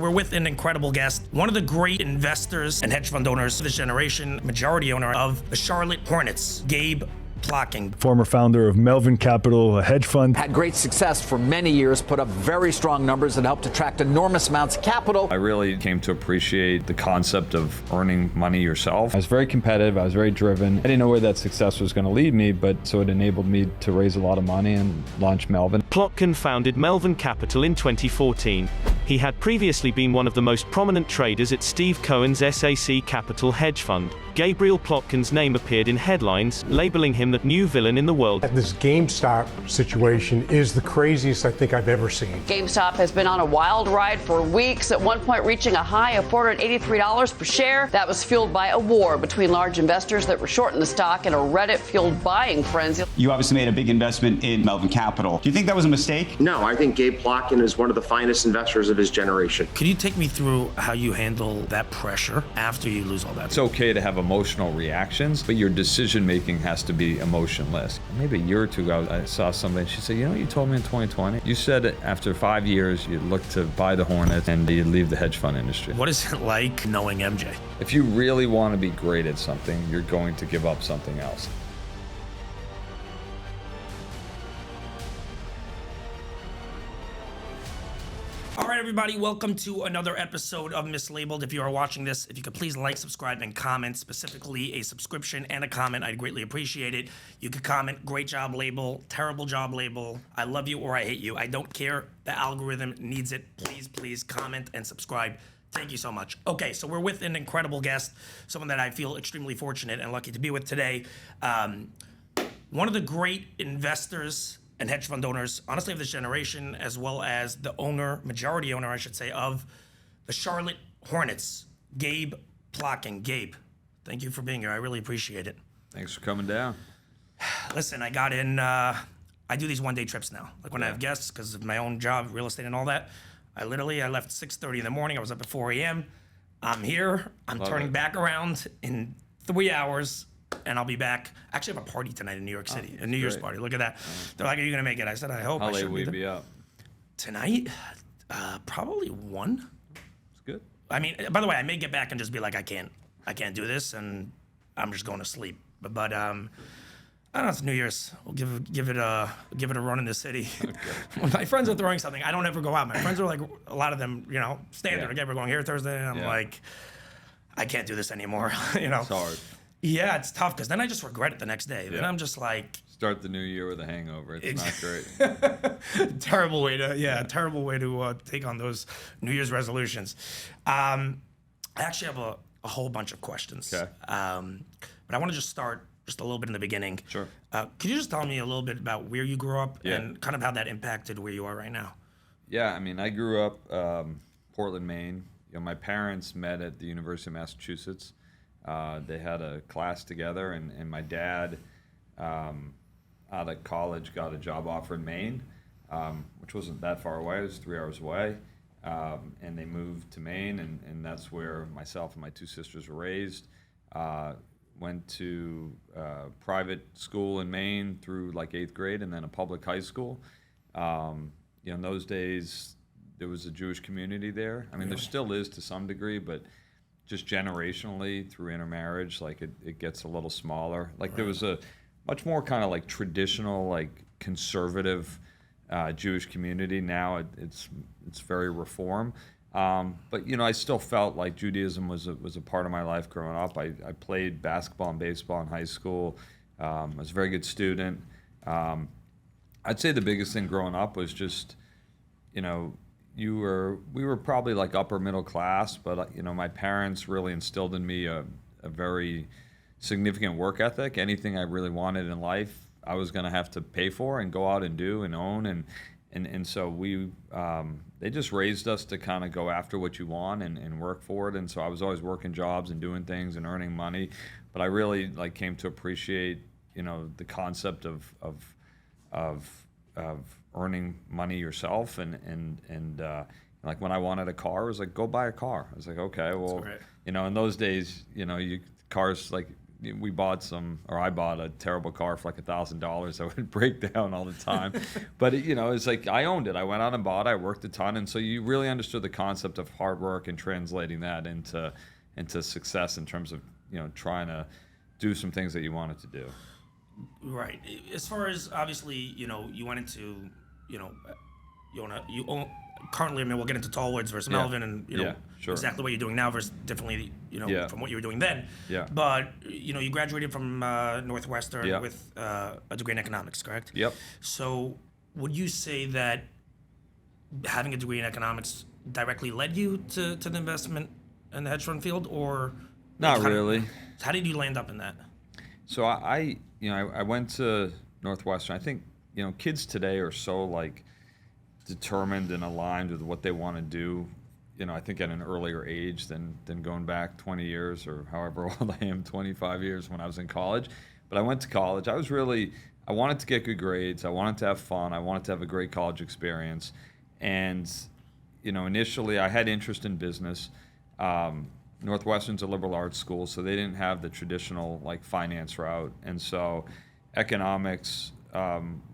we're with an incredible guest, one of the great investors and hedge fund owners of this generation, majority owner of the Charlotte Hornets, Gabe Plotkin. Former founder of Melvin Capital, a hedge fund. Had great success for many years, put up very strong numbers that helped attract enormous amounts of capital. I really came to appreciate the concept of earning money yourself. I was very competitive, I was very driven. I didn't know where that success was going to lead me, but so it enabled me to raise a lot of money and launch Melvin. Plotkin founded Melvin Capital in 2014. He had previously been one of the most prominent traders at Steve Cohen's SAC Capital hedge fund. Gabriel Plotkin's name appeared in headlines, labeling him the new villain in the world. This GameStop situation is the craziest I think I've ever seen. GameStop has been on a wild ride for weeks, at one point reaching a high of $483 per share. That was fueled by a war between large investors that were shorting the stock and a Reddit-fueled buying frenzy. You obviously made a big investment in Melvin Capital. Do you think that was a mistake? No, I think Gabe Plotkin is one of the finest investors of his generation. Could you take me through how you handle that pressure after you lose all that? It's okay to have emotional reactions, but your decision making has to be emotionless. Maybe a year or two ago, I saw somebody, she said, you know what you told me in 2020? You said after 5 years, you'd look to buy the Hornets and you'd leave the hedge fund industry. What is it like knowing MJ? If you really want to be great at something, you're going to give up something else. All right, everybody, welcome to another episode of Mislaibeled. If you are watching this, if you could please like, subscribe, and comment, specifically a subscription and a comment, I'd greatly appreciate it. You could comment, great job label, terrible job label, I love you or I hate you. I don't care. The algorithm needs it. Please, please comment and subscribe. Thank you so much. Okay, so we're with an incredible guest, someone that I feel extremely fortunate and lucky to be with today. One of the great investors and hedge fund owners, honestly, of this generation, as well as the majority owner, I should say, of the Charlotte Hornets, Gabe Plotkin. Gabe, thank you for being here. I really appreciate it. Thanks for coming down. Listen, I got in, I do these one-day trips now. Like when I have guests, because of my own job, real estate and all that, I left 6:30 in the morning. I was up at 4 a.m. I'm here. I'm turning back around in 3 hours. And I'll be back. Actually, I have a party tonight in New York City, a New Year's party. Look at that. They're like, "Are you gonna make it?" I said, "I hope." How I late should will you be up? Tonight, probably 1. It's good. I mean, by the way, I may get back and just be like, I can't do this, and I'm just going to sleep. But I don't know. It's New Year's. We'll give it a run in the city. Okay. When my friends are throwing something, I don't ever go out. My friends are like, a lot of them, standard. Okay, we're going here Thursday, and I'm like, I can't do this anymore. It's hard. Yeah, it's tough because then I just regret it the next day. Then I'm just like... Start the new year with a hangover. It's not great. Terrible way to take on those New Year's resolutions. I actually have a whole bunch of questions. Okay. But I want to just start just a little bit in the beginning. Sure. Could you just tell me a little bit about where you grew up and kind of how that impacted where you are right now? Yeah, I mean, I grew up Portland, Maine. My parents met at the University of Massachusetts. They had a class together, and my dad, out of college, got a job offer in Maine, which wasn't that far away. It was 3 hours away, and they moved to Maine, and that's where myself and my 2 sisters were raised. Went to private school in Maine through like 8th grade, and then a public high school. In those days, there was a Jewish community there. I mean, there still is to some degree, but just generationally through intermarriage, like it gets a little smaller. Like there was a much more kind of like traditional, like conservative Jewish community. Now it's very reform. But I still felt like Judaism was a part of my life growing up. I played basketball and baseball in high school. I was a very good student. I'd say the biggest thing growing up was just, we were probably like upper middle class, but my parents really instilled in me a very significant work ethic. Anything I really wanted in life, I was going to have to pay for and go out and do and own. And so they just raised us to kind of go after what you want and work for it. And so I was always working jobs and doing things and earning money. But I really came to appreciate, the concept of earning money yourself and like when I wanted a car, it was like, go buy a car. I was like, okay, well, in those days, cars, like we bought I bought a terrible car for like $1,000 that would break down all the time. But it's like I owned it. I went out and bought it. I worked a ton, and so you really understood the concept of hard work and translating that into success in terms of trying to do some things that you wanted to do. Right. As far as obviously, you went into, you own currently. I mean, we'll get into Tallwoods versus Melvin, and sure. exactly what you're doing now versus differently, from what you were doing then. Yeah. But you graduated from Northwestern with a degree in economics, correct? Yep. So would you say that having a degree in economics directly led you to the investment and the hedge fund field, or not really? How did you land up in that? So I went to Northwestern. I think kids today are so like determined and aligned with what they want to do. I think at an earlier age than going back 20 years or however old I am, 25 years when I was in college. But I went to college. I wanted to get good grades. I wanted to have fun. I wanted to have a great college experience. And initially I had interest in business. Northwestern's a liberal arts school, so they didn't have the traditional like finance route, and so economics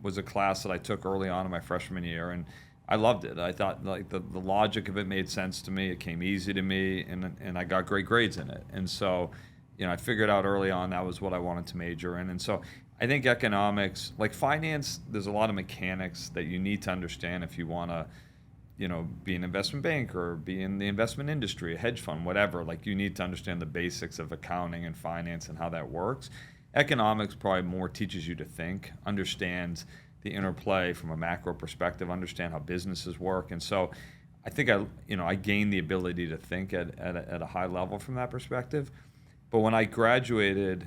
was a class that I took early on in my freshman year, and I loved it. I thought like the logic of it made sense to me. It came easy to me, and I got great grades in it. And so, I figured out early on that was what I wanted to major in. And so I think economics, like finance, there's a lot of mechanics that you need to understand if you want to be an investment banker, be in the investment industry, a hedge fund, whatever. Like you need to understand the basics of accounting and finance and how that works. Economics probably more teaches you to think, understand the interplay from a macro perspective, understand how businesses work. And so I think I gained the ability to think at a high level from that perspective. But when I graduated,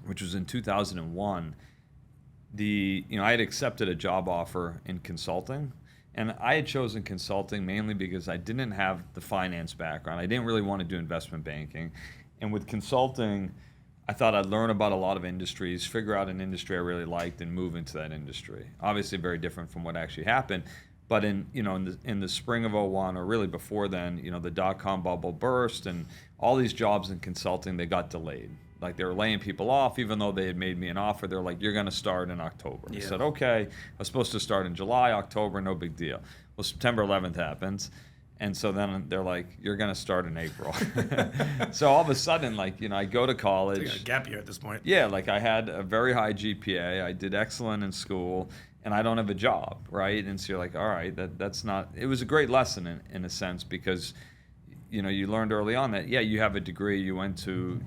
which was in 2001, I had accepted a job offer in consulting. And I had chosen consulting mainly because I didn't have the finance background. I didn't really want to do investment banking. And with consulting, I thought I'd learn about a lot of industries, figure out an industry I really liked, and move into that industry. Obviously very different from what actually happened. But in the spring of 01, or really before then, the dot-com bubble burst, and all these jobs in consulting, they got delayed. Like they were laying people off, even though they had made me an offer. They're like, "You're going to start in October." I said, "Okay." I was supposed to start in July, October, no big deal. Well, September 11th happens, and so then they're like, "You're going to start in April." So all of a sudden, I go to college. It's like a gap year at this point. Yeah, like I had a very high GPA. I did excellent in school, and I don't have a job, right? And so you're like, all right, that's not. It was a great lesson in a sense because. You learned early on that, you have a degree, you went to,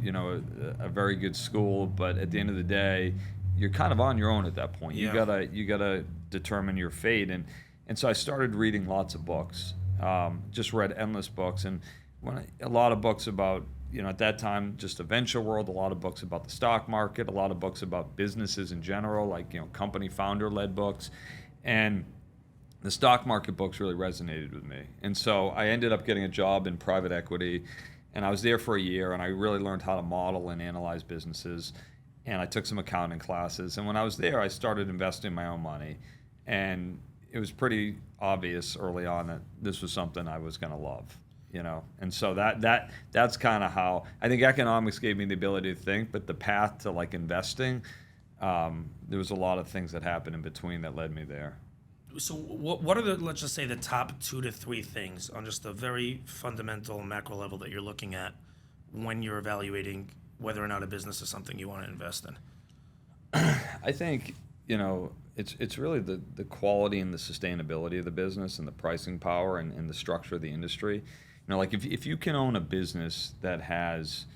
a very good school, but at the end of the day, you're kind of on your own at that point. You gotta determine your fate. And so I started reading lots of books, just read endless books. And a lot of books about, at that time, just the venture world, a lot of books about the stock market, a lot of books about businesses in general, like, company founder-led books. And the stock market books really resonated with me. And so I ended up getting a job in private equity, and I was there for a year, and I really learned how to model and analyze businesses, and I took some accounting classes. And when I was there, I started investing my own money, and it was pretty obvious early on that this was something I was going to love, And so that's kind of how, I think economics gave me the ability to think, but the path to like investing, there was a lot of things that happened in between that led me there. So what are let's just say the top 2 to 3 things on just a very fundamental macro level that you're looking at when you're evaluating whether or not a business is something you want to invest in? I think, it's really the quality and the sustainability of the business and the pricing power and the structure of the industry. Like if you can own a business that has,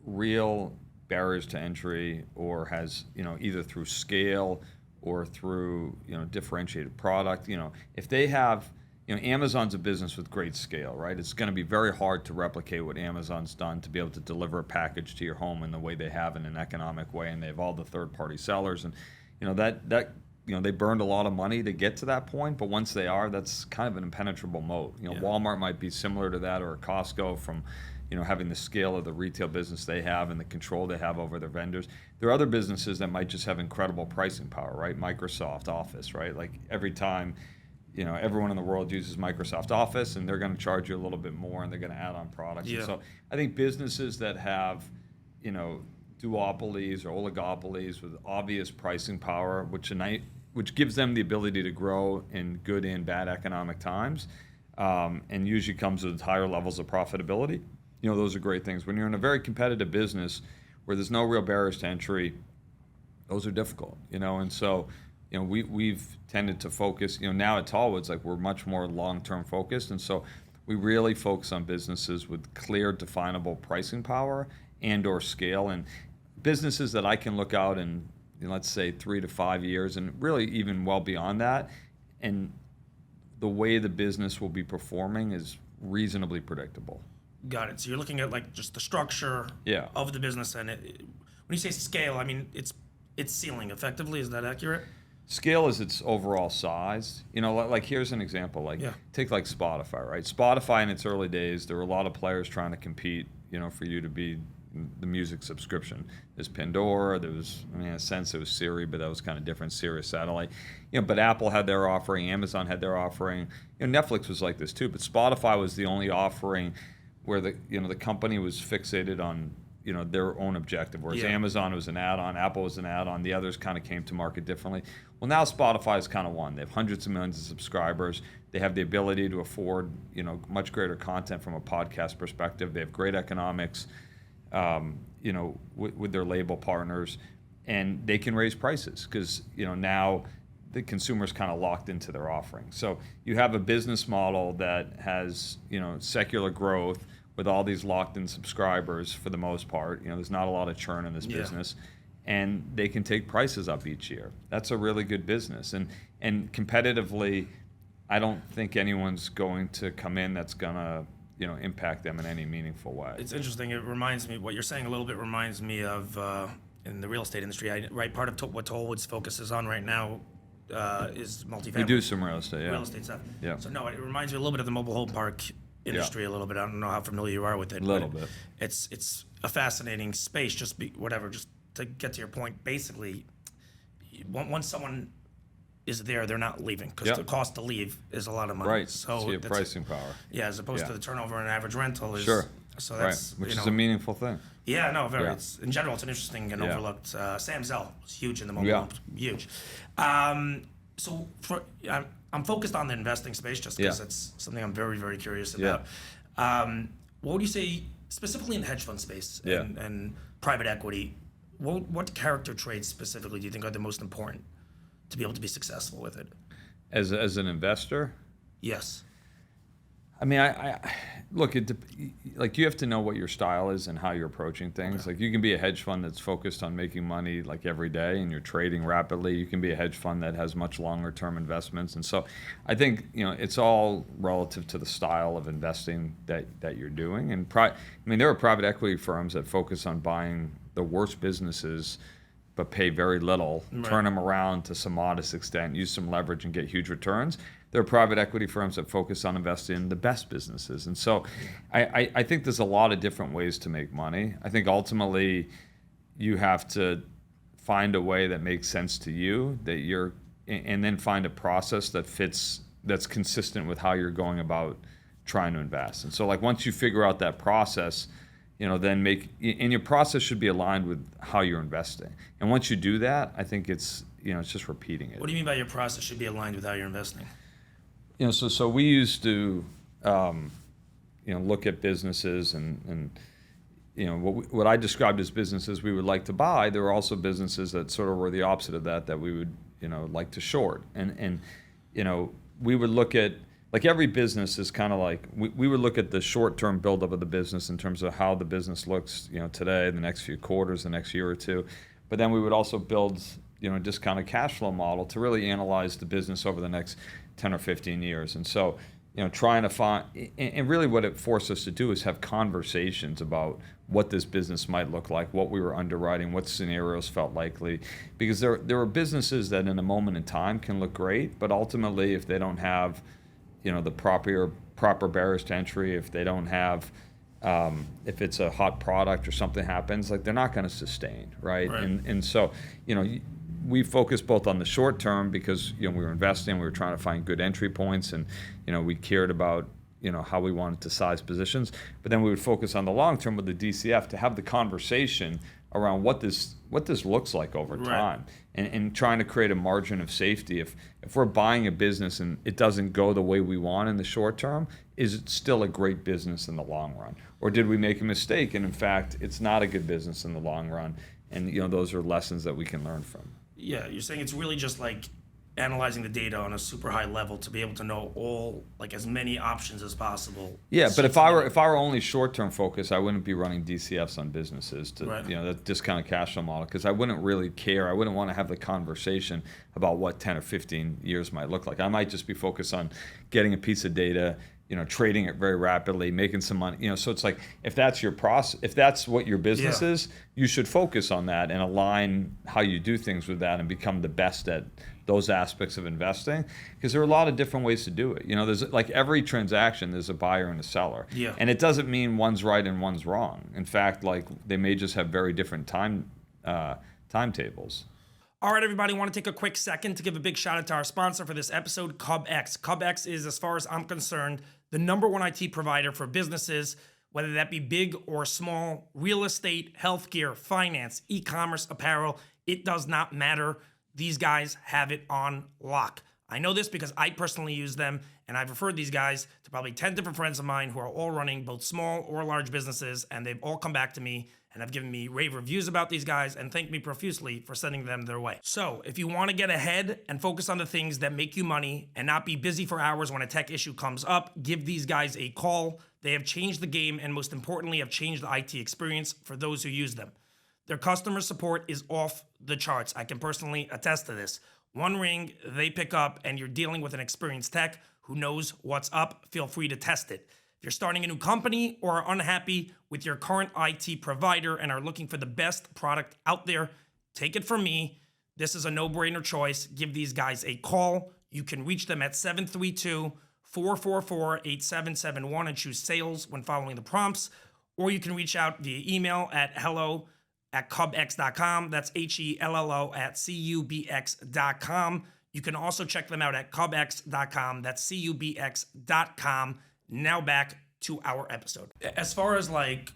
real barriers to entry or has, either through scale or through differentiated product. If they have, Amazon's a business with great scale, right? It's going to be very hard to replicate what Amazon's done to be able to deliver a package to your home in the way they have in an economic way, and they have all the third-party sellers, and they burned a lot of money to get to that point, but once they are, that's kind of an impenetrable moat. Walmart might be similar to that, or a Costco from having the scale of the retail business they have and the control they have over their vendors. There are other businesses that might just have incredible pricing power, right? Microsoft Office, right? Like every time everyone in the world uses Microsoft Office, and they're going to charge you a little bit more, and they're going to add on products. Yeah. And so I think businesses that have, duopolies or oligopolies with obvious pricing power, which gives them the ability to grow in good and bad economic times, and usually comes with higher levels of profitability. Those are great things. When you're in a very competitive business where there's no real barriers to entry, those are difficult. And so we've tended to focus. Now at Tallwoods, like, we're much more long-term focused, and so we really focus on businesses with clear, definable pricing power and/or scale, and businesses that I can look out in, let's say 3 to 5 years, and really even well beyond that, and the way the business will be performing is reasonably predictable. Got it. So you're looking at like just the structure of the business, and when you say scale, I mean it's ceiling effectively. Is that accurate? Scale is its overall size. Like here's an example. Take like Spotify, right? Spotify in its early days, there were a lot of players trying to compete, for you to be the music subscription. There's Pandora, there was, in a sense, it was Siri, but that was kind of different, Sirius Satellite. But Apple had their offering, Amazon had their offering. Netflix was like this too, but Spotify was the only offering where the company was fixated on their own objective, whereas Amazon was an add-on, Apple was an add-on, the others kind of came to market differently. Well, now Spotify is kind of one. They have hundreds of millions of subscribers. They have the ability to afford much greater content from a podcast perspective. They have great economics, with their label partners, and they can raise prices because now the consumer's kind of locked into their offering. So you have a business model that has secular growth with all these locked-in subscribers for the most part. There's not a lot of churn in this business, and they can take prices up each year. That's a really good business, and competitively, I don't think anyone's going to come in that's gonna impact them in any meaningful way. It's interesting. It reminds me, what you're saying a little bit reminds me of in the real estate industry. Right, part of what Tallwoods focuses on right now is multifamily. We do some real estate, real estate stuff. Yeah. So no, it reminds me a little bit of the mobile home park industry a little bit. I don't know how familiar you are with it. A little bit. It's a fascinating space. Just to get to your point. Basically, once someone is there, they're not leaving because the cost to leave is a lot of money. Right. So you have pricing power. Yeah, as opposed to the turnover on an average rental is. Sure. So that's which is a meaningful thing. Yeah, no, very. It's, in general, it's an interesting and overlooked. Sam Zell was huge in the mobile home, huge. So I'm focused on the investing space just because it's something I'm very, very curious about. What would you say specifically in the hedge fund space and private equity? What character traits specifically do you think are the most important to be able to be successful with it? As an investor? Yes. I mean, I look, you have to know what your style is and how you're approaching things. Like, you can be a hedge fund that's focused on making money like every day and you're trading rapidly. You can be a hedge fund that has much longer term investments. And so I think, it's all relative to the style of investing that you're doing. And there are private equity firms that focus on buying the worst businesses but pay very little, turn them around to some modest extent, use some leverage and get huge returns. There are private equity firms that focus on investing in the best businesses. And so I think there's a lot of different ways to make money. I think ultimately you have to find a way that makes sense to you, and then find a process that's consistent with how you're going about trying to invest. And so once you figure out that process, then and your process should be aligned with how you're investing. And once you do that, I think it's just repeating it. What do you mean by your process should be aligned with how you're investing? So we used to, look at businesses and what I described as businesses we would like to buy. There were also businesses that sort of were the opposite of that we would, like to short. And we would look at, every business is kind of we would look at the short-term buildup of the business in terms of how the business looks, today, the next few quarters, the next year or two. But then we would also build, a discounted cash flow model to really analyze the business over the next 10 or 15 years. And so, trying to find, and really what it forced us to do is have conversations about what this business might look like, what we were underwriting, what scenarios felt likely. Because there are businesses that in a moment in time can look great, but ultimately if they don't have, the proper barriers to entry, if they don't have, if it's a hot product or something happens, they're not going to sustain, right? And so, we focused both on the short term because we were investing, we were trying to find good entry points, and we cared about how we wanted to size positions. But then we would focus on the long term with the DCF to have the conversation around what this looks like over time, and trying to create a margin of safety. If we're buying a business and it doesn't go the way we want in the short term, is it still a great business in the long run? Or did we make a mistake and in fact it's not a good business in the long run? And those are lessons that we can learn from. Yeah, you're saying it's really just like analyzing the data on a super high level to be able to know all, like, as many options as possible. Yeah, but if I were only short-term focused, I wouldn't be running DCFs on businesses to that discounted cash flow model, because I wouldn't really care. I wouldn't want to have the conversation about what 10 or 15 years might look like. I might just be focused on getting a piece of data, trading it very rapidly, making some money. So it's like, if that's your process, if that's what your business is, you should focus on that and align how you do things with that and become the best at those aspects of investing, because there are a lot of different ways to do it. There's like every transaction, there's a buyer and a seller. Yeah. And it doesn't mean one's right and one's wrong. In fact, like, they may just have very different timetables. All right, everybody, I want to take a quick second to give a big shout out to our sponsor for this episode, CubX. CubX is, as far as I'm concerned, the #1 IT provider for businesses, whether that be big or small, real estate, healthcare, finance, e-commerce, apparel. It does not matter. These guys have it on lock. I know this because I personally use them, and I've referred these guys to probably 10 different friends of mine who are all running both small or large businesses, and they've all come back to me and have given me rave reviews about these guys and thanked me profusely for sending them their way. So if you want to get ahead and focus on the things that make you money and not be busy for hours when a tech issue comes up, give these guys a call. They have changed the game, and most importantly, have changed the IT experience for those who use them. Their customer support is off the charts. I can personally attest to this. One ring, they pick up, and you're dealing with an experienced tech who knows what's up. Feel free to test it. If you're starting a new company or are unhappy with your current IT provider and are looking for the best product out there, take it from me. This is a no-brainer choice. Give these guys a call. You can reach them at 732-444-8771 and choose sales when following the prompts. Or you can reach out via email at hello@cubx.com. That's HELLO@CUBX.com. You can also check them out at CubX.com. That's CUBX.com. Now back to our episode. As far as like,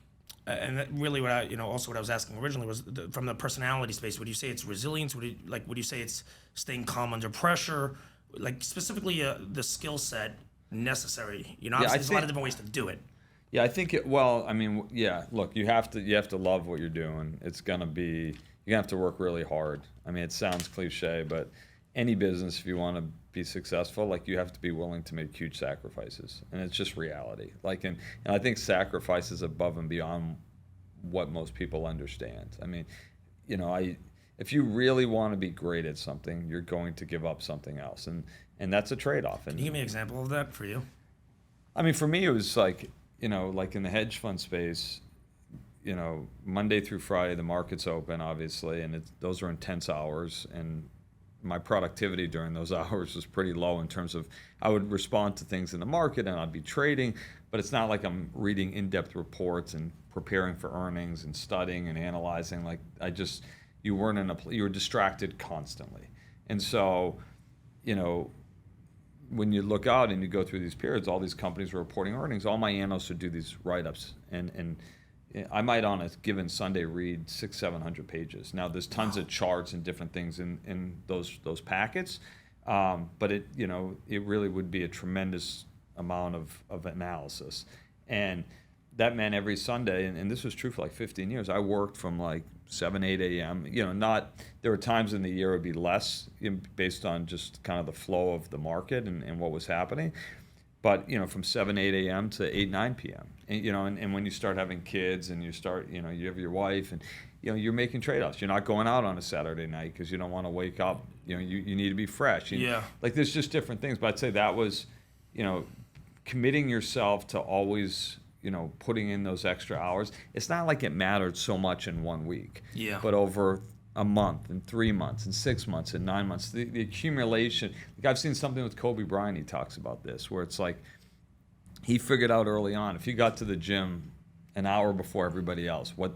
and that really what I, also what I was asking originally was from the personality space. Would you say it's resilience? Would you say it's staying calm under pressure? Like, specifically the skill set necessary. Obviously there's a lot of different ways to do it. Yeah, I think look, you have to love what you're doing. You're gonna have to work really hard. I mean, it sounds cliche, but any business, if you want to be successful, like, you have to be willing to make huge sacrifices, and it's just reality. Like, and I think sacrifice is above and beyond what most people understand. I mean, if you really want to be great at something, you're going to give up something else, and that's a trade-off. And can you give me an example of that for you? I mean, for me, it was like, like in the hedge fund space, Monday through Friday, the market's open, obviously, and those are intense hours, and my productivity during those hours was pretty low in terms of, I would respond to things in the market and I'd be trading, but it's not like I'm reading in-depth reports and preparing for earnings and studying and analyzing. Like, you were distracted constantly. And so, when you look out and you go through these periods, all these companies were reporting earnings, all my analysts would do these write-ups, and I might on a given Sunday read 600-700 pages. Now there's tons of charts and different things in those packets, but it really would be a tremendous amount of analysis, and that meant every Sunday, and this was true for like 15 years, I worked from like 7-8 a.m. There were times in the year it would be less, based on just kind of the flow of the market and what was happening. But from 7-8 a.m. to 8-9 p.m. And when you start having kids and you start, you have your wife, and you're making trade-offs. You're not going out on a Saturday night because you don't want to wake up. You need to be fresh. Like, there's just different things. But I'd say that was, committing yourself to always, putting in those extra hours. It's not like it mattered so much in 1 week. Yeah. But over a month and 3 months and 6 months and 9 months, the accumulation. Like, I've seen something with Kobe Bryant, he talks about this, where it's like, he figured out early on, if he got to the gym, an hour before everybody else, what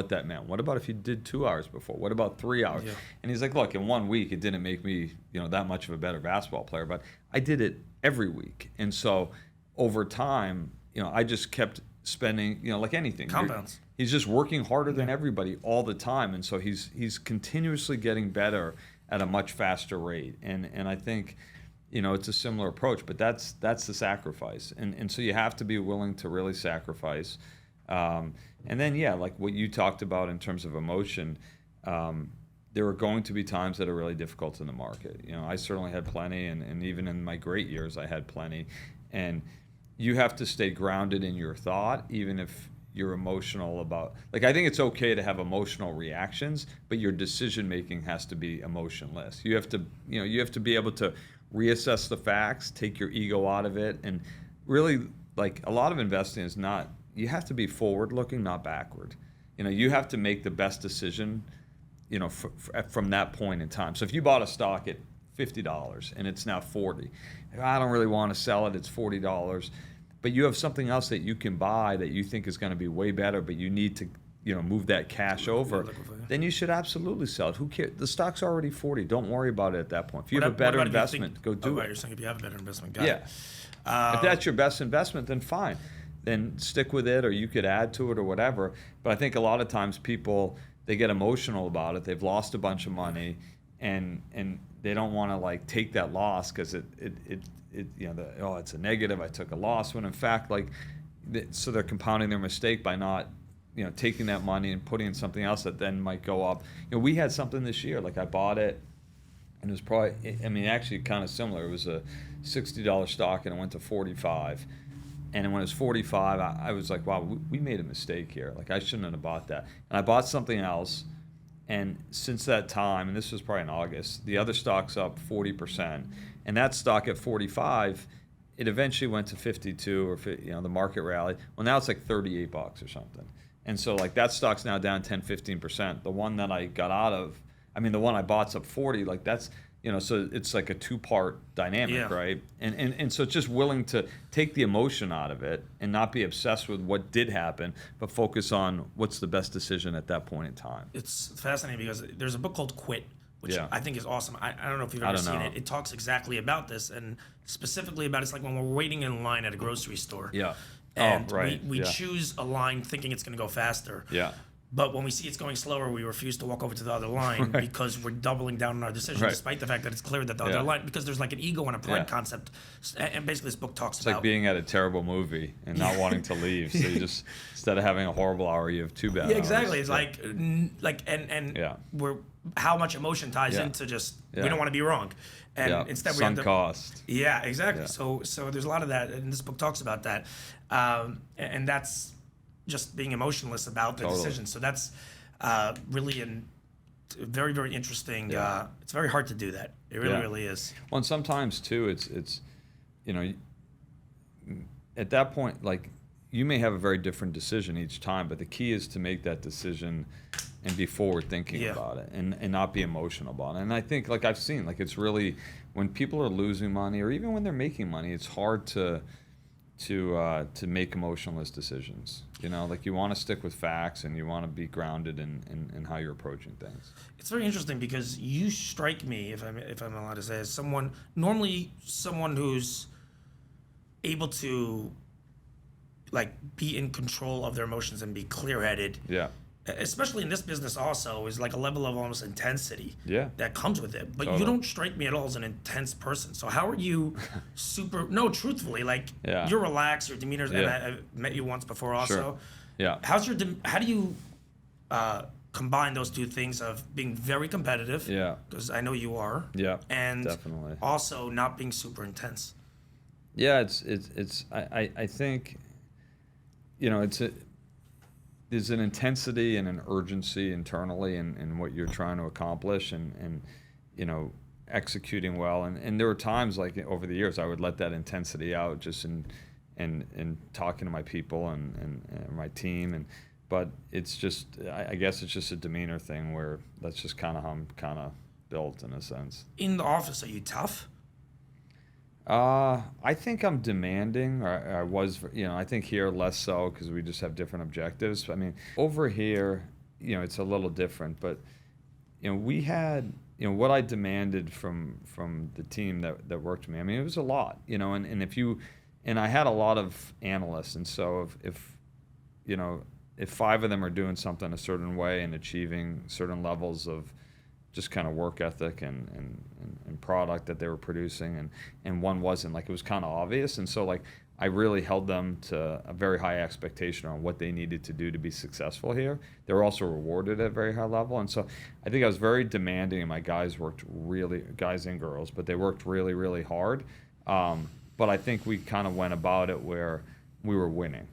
that meant. What about if you did 2 hours before? What about 3 hours? Yeah. And he's like, look, in 1 week, it didn't make me, that much of a better basketball player, but I did it every week. And so over time, I just kept spending, like anything. Compounds. He's just working harder than everybody all the time. And so he's continuously getting better at a much faster rate. And I think, it's a similar approach, but that's the sacrifice. And so you have to be willing to really sacrifice. And then, like what you talked about in terms of emotion, there are going to be times that are really difficult in the market. I certainly had plenty, and even in my great years, I had plenty. And you have to stay grounded in your thought, even if you're emotional about, I think it's okay to have emotional reactions, but your decision making has to be emotionless. You have to, you have to be able to reassess the facts, take your ego out of it, and really, a lot of investing is not, you have to be forward looking, not backward. You have to make the best decision, from that point in time. So if you bought a stock at $50 and it's now $40, I don't really want to sell it, it's $40, but you have something else that you can buy that you think is going to be way better, but you need to move that cash over, then you should absolutely sell it. Who cares? The stock's already 40. Don't worry about it at that point. If you have a better investment, go do it. You're saying if you have a better investment, got it. If that's your best investment, then fine. Then stick with it, or you could add to it or whatever. But I think a lot of times people, they get emotional about it. They've lost a bunch of money, and they don't want to take that loss because it's a negative. I took a loss, when in fact so they're compounding their mistake by not taking that money and putting in something else that then might go up. We had something this year, I bought it, and it was probably, actually kind of similar. It was a $60 stock, and it went to 45. And when it was 45, I was like, wow, we made a mistake here. I shouldn't have bought that. And I bought something else, and since that time, and this was probably in August, the other stock's up 40%. And that stock at 45, it eventually went to 52, or the market rallied. Well, now it's $38 or something. And so that stock's now down 10-15%. The one that I got out of, the one I bought's up 40. That's, so it's a two-part dynamic, right? And so it's just willing to take the emotion out of it and not be obsessed with what did happen, but focus on what's the best decision at that point in time. It's fascinating because there's a book called Quit, which I think is awesome. I don't know if you've ever seen it. It talks exactly about this, and specifically about it's like when we're waiting in line at a grocery store. Yeah. And we choose a line thinking it's going to go faster. Yeah. But when we see it's going slower, we refuse to walk over to the other line because we're doubling down on our decision, despite the fact that it's clear that the other line, because there's an ego and a pride concept. And basically this book talks about... It's like being at a terrible movie and not wanting to leave. So you just, instead of having a horrible hour, you have 2 bad hours. Exactly. It's we're, how much emotion ties into just, we don't want to be wrong. And instead we have to... cost. Yeah, exactly. So there's a lot of that, and this book talks about that. And that's just being emotionless about the decision. So that's really very, very interesting. It's very hard to do that. It really, really is. Well, and sometimes too, it's at that point, you may have a very different decision each time, but the key is to make that decision and be forward thinking about it, and not be emotional about it. And I think, I've seen, it's really, when people are losing money, or even when they're making money, it's hard to make emotionless decisions. You want to stick with facts, and you want to be grounded in how you're approaching things. It's very interesting because you strike me, if I'm allowed to say, as someone who's able to be in control of their emotions and be clear-headed. Yeah. Especially in this business also, is a level of almost intensity that comes with it. But you don't strike me at all as an intense person. So how are you truthfully, you're relaxed, your demeanor, and I've met you once before also. Sure. Yeah. How do you combine those two things of being very competitive? Yeah. Because I know you are. Yeah. And definitely. also not being super intense. Yeah, I think, there's an intensity and an urgency internally in what you're trying to accomplish, and executing well. And there were times over the years I would let that intensity out just in talking to my people and my team, but it's just, I guess it's just a demeanor thing where that's just kind of how I'm kind of built in a sense. In the office, are you tough? I think I'm demanding, or I was, I think here less so because we just have different objectives. I mean, over here, it's a little different, but, we had, what I demanded from the team that worked with me, I mean, it was a lot, and I had a lot of analysts, and so if 5 of them are doing something a certain way and achieving certain levels of just kind of work ethic and product that they were producing, and one wasn't, like, it was kind of obvious, and so, like, I really held them to a very high expectation on what they needed to do to be successful here. They were also rewarded at a very high level, and so I think I was very demanding, and my guys and girls, but they worked really, really hard. But I think we kind of went about it where we were winning,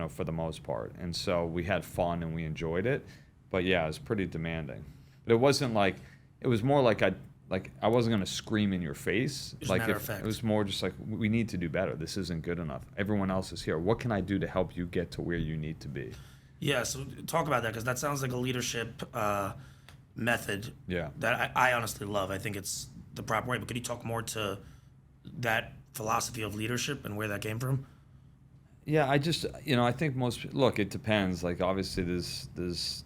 for the most part, and so we had fun and we enjoyed it. But yeah, it was pretty demanding. But it wasn't like, it was more like I wasn't going to scream in your face. Just matter of fact. It was more just like, we need to do better. This isn't good enough. Everyone else is here. What can I do to help you get to where you need to be? Yeah, so talk about that, because that sounds like a leadership method Yeah. that I honestly love. I think it's the proper way. But could you talk more to that philosophy of leadership and where that came from? Yeah, I just, I think look, it depends. Like, obviously there's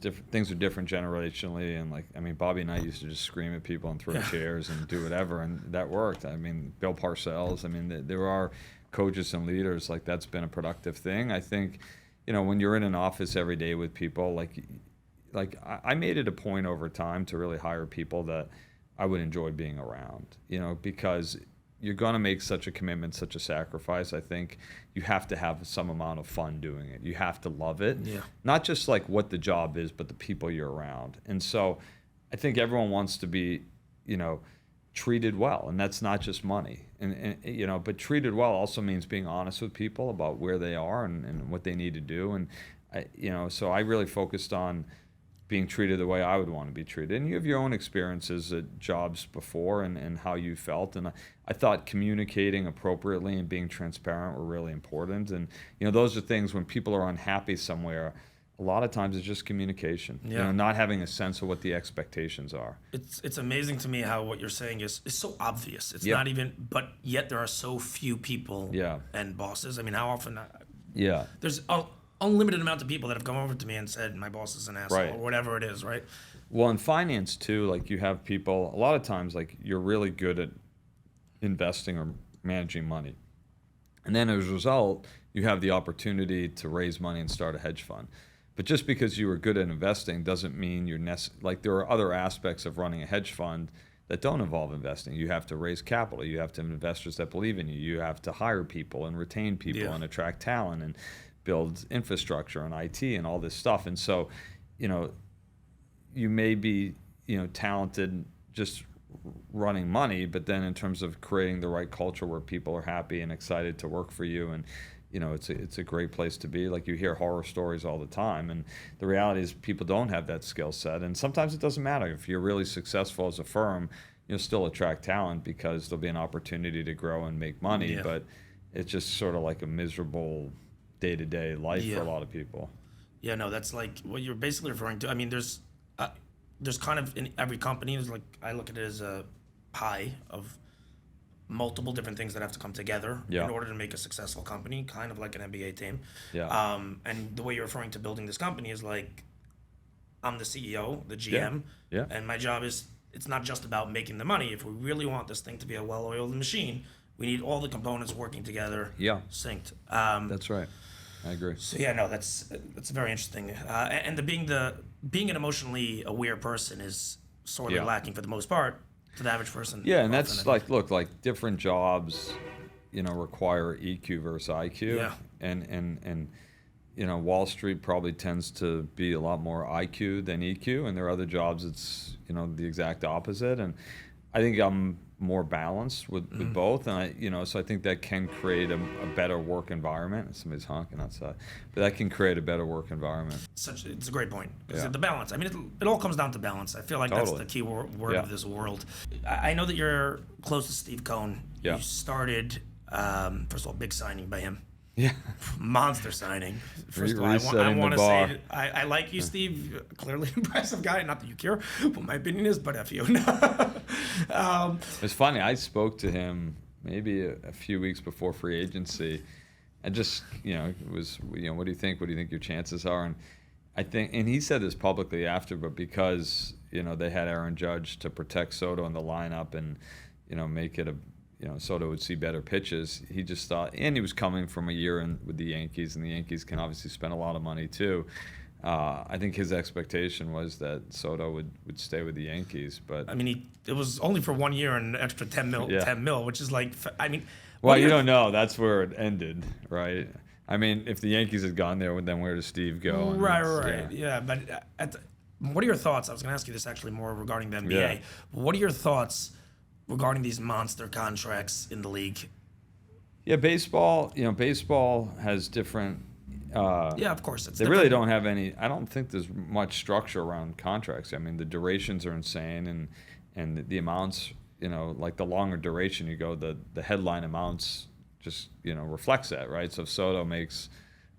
different things are different generationally, and, like, I mean, Bobby and I used to just scream at people and throw chairs and do whatever, and that worked. I mean, Bill Parcells, I mean, there are coaches and leaders, like, that's been a productive thing. I think, when you're in an office every day with people, like I made it a point over time to really hire people that I would enjoy being around, because you're going to make such a commitment, such a sacrifice. I think you have to have some amount of fun doing it. You have to love it. Yeah. Not just like what the job is, but the people you're around. And so I think everyone wants to be, treated well. And that's not just money. And but treated well also means being honest with people about where they are and what they need to do. And, so I really focused on being treated the way I would want to be treated. And you have your own experiences at jobs before and how you felt. And I thought communicating appropriately and being transparent were really important. And, those are things when people are unhappy somewhere, a lot of times it's just communication, not having a sense of what the expectations are. It's amazing to me how what you're saying is so obvious. It's not even, but yet there are so few people and bosses. I mean, how often? There's unlimited amount of people that have come over to me and said my boss is an asshole, or whatever it is, right? Well, in finance too, like, you have people, a lot of times, like, you're really good at investing or managing money, and then as a result you have the opportunity to raise money and start a hedge fund. But just because you were good at investing doesn't mean you're like, there are other aspects of running a hedge fund that don't involve investing. You have to raise capital. You have to have investors that believe in you. You have to hire people and retain people and attract talent and build infrastructure and IT and all this stuff. And so, you may be, talented just running money, but then in terms of creating the right culture where people are happy and excited to work for you, and, it's a great place to be. Like, you hear horror stories all the time, and the reality is people don't have that skill set. And sometimes it doesn't matter. If you're really successful as a firm, you'll still attract talent because there'll be an opportunity to grow and make money, but it's just sort of like a miserable day-to-day life for a lot of people. Yeah, no, that's like what you're basically referring to. I mean, there's kind of in every company, there's, like, I look at it as a pie of multiple different things that have to come together in order to make a successful company, kind of like an NBA team. And the way you're referring to building this company is like, I'm the CEO, the GM, and my job is, it's not just about making the money. If we really want this thing to be a well-oiled machine, we need all the components working together, synced. That's right. I agree. So that's very interesting. And being an emotionally aware person is sorely lacking for the most part to the average person. Yeah, and that's like, look, like, different jobs, require EQ versus IQ. And Wall Street probably tends to be a lot more IQ than EQ, and there are other jobs it's, the exact opposite. And I think I'm more balanced with both, and so I think that can create a better work environment. Somebody's honking outside, but that can create a better work environment. It's a great point. The balance. I mean, it all comes down to balance. I feel like that's the key word of this world. I know that you're close to Steve Cohen. You started, first of all, big signing by him. Monster signing. First of all, I want to say I like you, Steve. Clearly impressive guy. Not that you care what my opinion is, but F you. It's funny. I spoke to him maybe a few weeks before free agency, and just it was what do you think? What do you think your chances are? And I think, and he said this publicly after, but because they had Aaron Judge to protect Soto in the lineup and make it Soto would see better pitches. He just thought, and he was coming from a year with the Yankees, and the Yankees can obviously spend a lot of money too. I think his expectation was that Soto would stay with the Yankees, but I mean, it was only for 1 year and an extra 10 mil, which is like, I mean. Well, you don't know. That's where it ended, right? I mean, if the Yankees had gone there, then where does Steve go? Right. Yeah, but what are your thoughts? I was going to ask you this actually more regarding the NBA. Yeah. What are your thoughts regarding these monster contracts in the league? Yeah, baseball has different. Yeah, of course. They really don't have any. I don't think there's much structure around contracts. I mean, the durations are insane, and the amounts. Like the longer duration you go, the headline amounts just reflects that, right? So if Soto makes,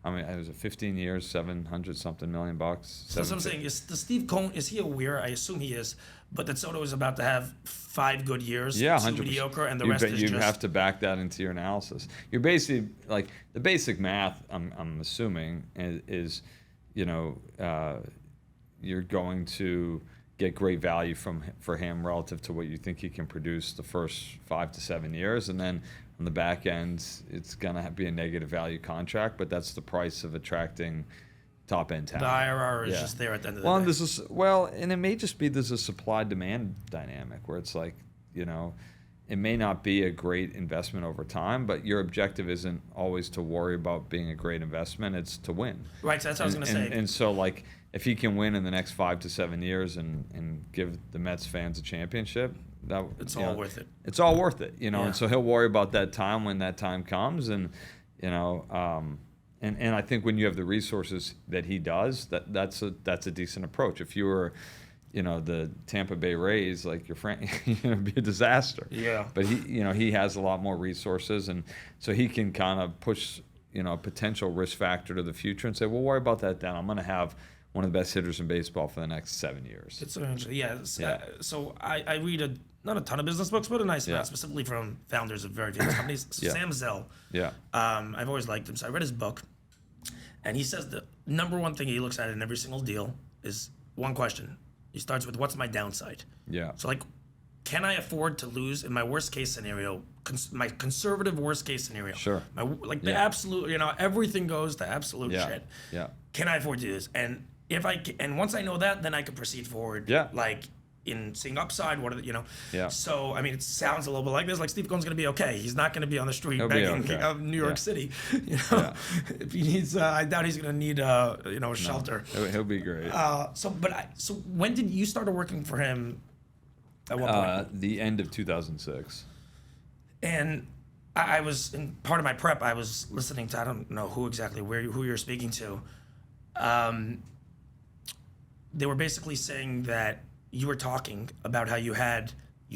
I mean, it was 15 years, $700-something million bucks. So that's what I'm saying. Is Steve Cohen, is he aware? I assume he is, but that Soto is about to have 5 good years. Yeah, 2 mediocre, and the rest is just. You have to back that into your analysis. You're basically like the basic math. I'm assuming is you're going to get great value for him relative to what you think he can produce the first 5 to 7 years, and then on the back end, it's gonna be a negative value contract, but that's the price of attracting top end talent. The IRR is just there at the end of the day. And it may just be there's a supply-demand dynamic where it's like, it may not be a great investment over time, but your objective isn't always to worry about being a great investment; it's to win. Right. So that's what I was gonna say. And so, like, if he can win in the next 5 to 7 years and give the Mets fans a championship, it's all worth it. It's all worth it, Yeah. And so he'll worry about that time when that time comes, and and I think when you have the resources that he does, that's a decent approach. If you were, the Tampa Bay Rays, like it'd be a disaster. Yeah. But he has a lot more resources, and so he can kind of push a potential risk factor to the future and say, we'll worry about that then. I'm going to have one of the best hitters in baseball for the next 7 years. It's so I read not a ton of business books, but a nice amount, specifically from founders of very famous companies. Sam Zell. Yeah. I've always liked him. So I read his book, and he says the number one thing he looks at in every single deal is one question. He starts with, what's my downside? Yeah. So, like, can I afford to lose in my worst case scenario, my conservative worst case scenario? Sure. The absolute, everything goes to absolute shit. Yeah. Can I afford to do this? And once I know that, then I can proceed forward. Yeah. Like in seeing upside, Yeah. So I mean, it sounds a little bit like this. Like Steve Cohen's going to be okay. He's not going to be on the street begging of New York City. If he needs, I doubt he's going to need a shelter. He'll be great. So when did you start working for him? At what point? The end of 2006. And I was in part of my prep. I was listening to, I don't know who you're speaking to. They were basically saying that you were talking about how you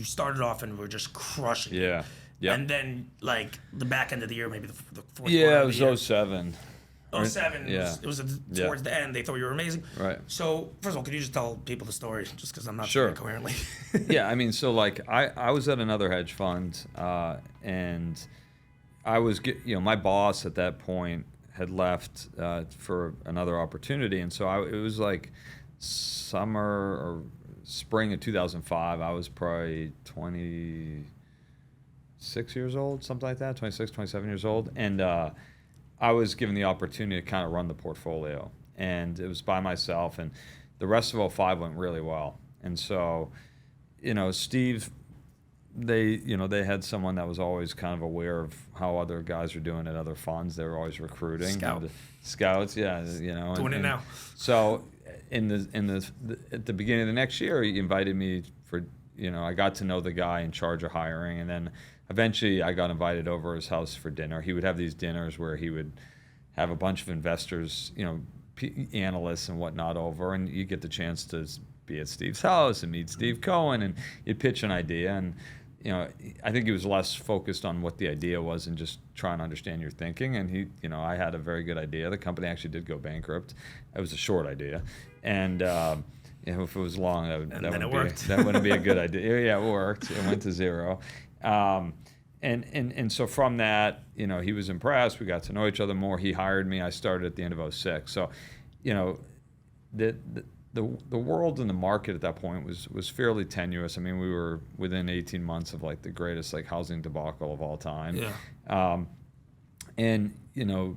started off and were just crushing it. Yeah. And then like the back end of the year, maybe the fourth quarter. Yeah, it of the was 07. 07. Yeah. It was towards the end. They thought you were amazing. Right. So first of all, could you just tell people the story, just because I'm not Sure. saying it coherently? Yeah, I mean, so like I was at another hedge fund, and I was my boss at that point had left for another opportunity, and so it was like summer or spring of 2005. I was probably 26 years old, something like that, 26, 27 years old, and I was given the opportunity to kind of run the portfolio, and it was by myself, and the rest of 05 went really well. And so, Steve, they had someone that was always kind of aware of how other guys were doing at other funds. They were always recruiting. Scouts, yeah, Doing it now. So at the beginning of the next year, he invited me for, I got to know the guy in charge of hiring, and then eventually I got invited over his house for dinner. He would have these dinners where he would have a bunch of investors, analysts and whatnot over, and you get the chance to be at Steve's house and meet Steve Cohen, and you'd pitch an idea, and I think he was less focused on what the idea was and just trying to understand your thinking. And I had a very good idea. The company actually did go bankrupt. It was a short idea, and if it was long, that wouldn't be a good idea. Yeah, it worked. It went to zero. And so from that, he was impressed. We got to know each other more. He hired me. I started at the end of 2006. So, the world and the market at that point was fairly tenuous. I mean, we were within 18 months of like the greatest like housing debacle of all time. Yeah. And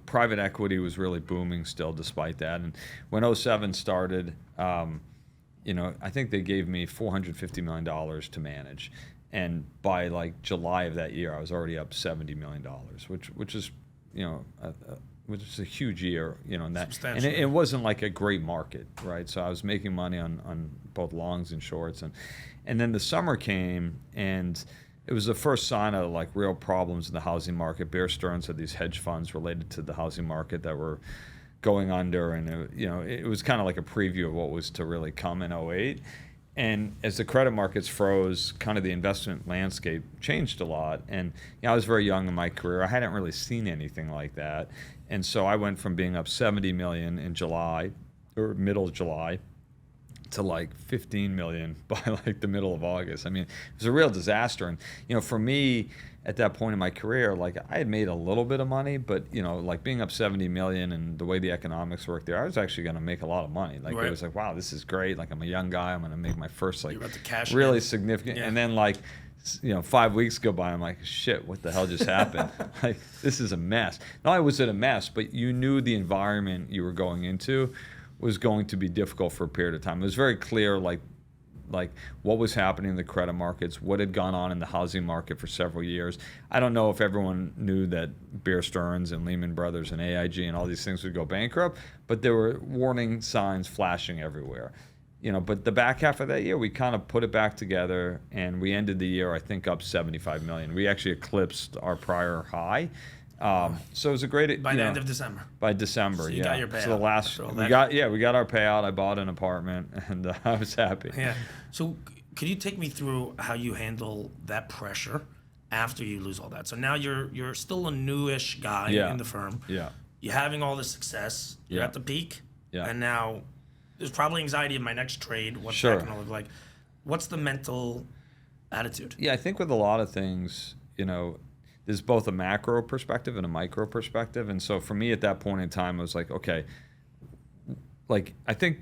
private equity was really booming still despite that. And when 2007 started, I think they gave me $450 million to manage. And by like July of that year, I was already up $70 million, which is, which is a huge year, in that. And it wasn't like a great market, right? So I was making money on both longs and shorts. And then the summer came, and it was the first sign of like real problems in the housing market. Bear Stearns had these hedge funds related to the housing market that were going under, and it was kind of like a preview of what was to really come in 2008. And as the credit markets froze, kind of the investment landscape changed a lot. And I was very young in my career. I hadn't really seen anything like that. And so I went from being up 70 million in July, or middle of July, to like 15 million by like the middle of August. I mean, it was a real disaster. And, for me, at that point in my career, like I had made a little bit of money, but, like being up 70 million and the way the economics worked there, I was actually going to make a lot of money. Like It was like, wow, this is great. Like I'm a young guy. I'm going to make my first like really significant. Yeah. And then like, 5 weeks go by, I'm like, shit, what the hell just happened? Like, this is a mess. Not only was it a mess, but you knew the environment you were going into was going to be difficult for a period of time. It was very clear, like what was happening in the credit markets, what had gone on in the housing market for several years. I don't know if everyone knew that Bear Stearns and Lehman Brothers and AIG and all these things would go bankrupt, but there were warning signs flashing everywhere. But the back half of that year, we kind of put it back together, and we ended the year, I think, up 75 million. We actually eclipsed our prior high. So it was a great by the end of December. By December, so you got your payout. So we got our payout. I bought an apartment, and I was happy. Yeah. So could you take me through how you handle that pressure after you lose all that? So now you're still a newish guy in the firm. Yeah. You're having all this success. You're at the peak. Yeah. And now there's probably anxiety in my next trade. What's that going to look like? What's the mental attitude? Yeah, I think with a lot of things, there's both a macro perspective and a micro perspective. And so for me at that point in time, I was like, okay, like I think,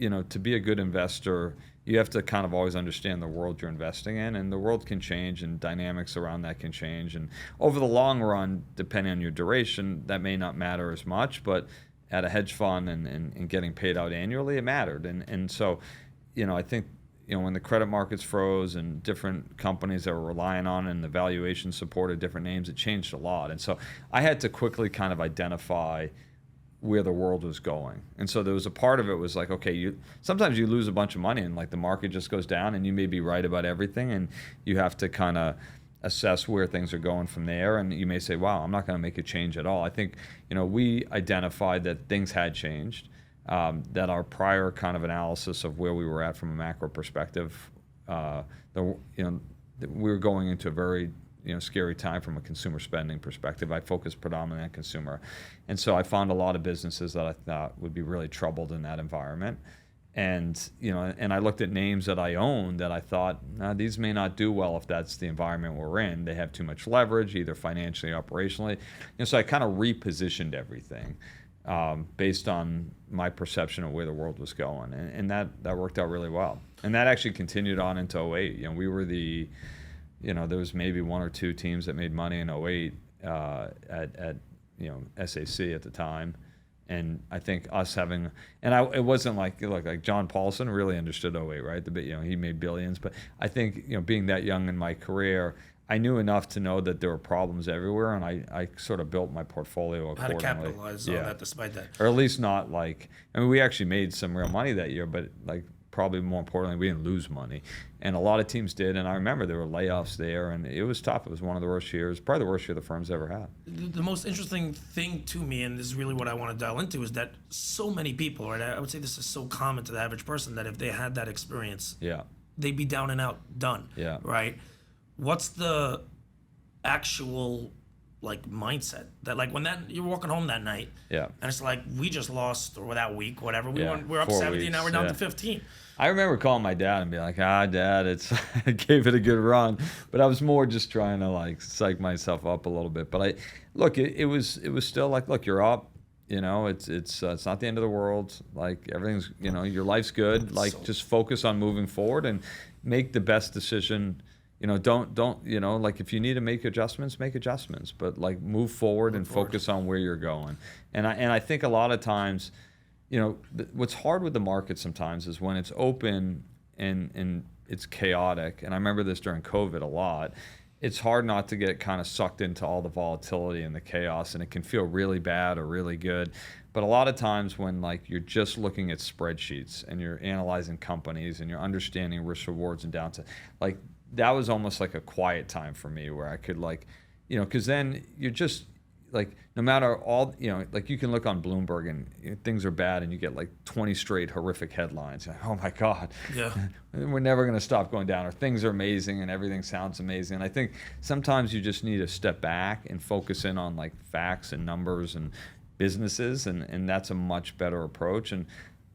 to be a good investor, you have to kind of always understand the world you're investing in, and the world can change and dynamics around that can change. And over the long run, depending on your duration, that may not matter as much, but at a hedge fund and getting paid out annually, it mattered. And so, I think, when the credit markets froze and different companies that were relying on and the valuation supported different names, it changed a lot. And so I had to quickly kind of identify where the world was going. And so there was a part of it was like, okay, sometimes you lose a bunch of money and like the market just goes down and you may be right about everything, and you have to kind of assess where things are going from there. And you may say, wow, I'm not going to make a change at all. I think, we identified that things had changed. That our prior kind of analysis of where we were at from a macro perspective, we were going into a very scary time from a consumer spending perspective. I focused predominantly on consumer, and so I found a lot of businesses that I thought would be really troubled in that environment. And and I looked at names that I owned that I thought, these may not do well if that's the environment we're in. They have too much leverage, either financially or operationally. So I kind of repositioned everything. Based on my perception of where the world was going, and that worked out really well. And that actually continued on into 2008. We were there was maybe one or two teams that made money in 2008 at SAC at the time. And I think us having, it wasn't like John Paulson really understood 2008, right? He made billions, but I think being that young in my career, I knew enough to know that there were problems everywhere, and I sort of built my portfolio accordingly. How to capitalize on that despite that. Or at least not we actually made some real money that year, but probably more importantly, we didn't lose money. And a lot of teams did, and I remember there were layoffs there, and it was tough. It was one of the worst years, probably the worst year the firm's ever had. The most interesting thing to me, and this is really what I want to dial into, is that so many people, right? I would say this is so common to the average person that if they had that experience, they'd be down and out, done, right? What's the actual like mindset that like when that you're walking home that night, Yeah. and it's like we just lost or that week, whatever. We're up 4 70, weeks, now we're down yeah. to 15. I remember calling my dad and being like, Dad, it's I gave it a good run. But I was more just trying to like psych myself up a little bit. But it was still like, look, you're up. You know, it's not the end of the world. Like everything's, you know, your life's good. Like just focus on moving forward and make the best decision. You know, don't you know, like if you need to make adjustments, make adjustments. But like move forward and focus on where you're going. And I think a lot of times, you know, what's hard with the market sometimes is when it's open and it's chaotic. And I remember this during COVID a lot. It's hard not to get kind of sucked into all the volatility and the chaos, and it can feel really bad or really good. But a lot of times when like you're just looking at spreadsheets and you're analyzing companies and you're understanding risk rewards and downside, like that was almost like a quiet time for me where I could like, you know, because then you're just like, no matter all, you know, like you can look on Bloomberg and you know, things are bad and you get like 20 straight horrific headlines. Like, oh my God, Yeah. we're never going to stop going down, or things are amazing and everything sounds amazing. And I think sometimes you just need to step back and focus in on like facts and numbers and businesses, and that's a much better approach. And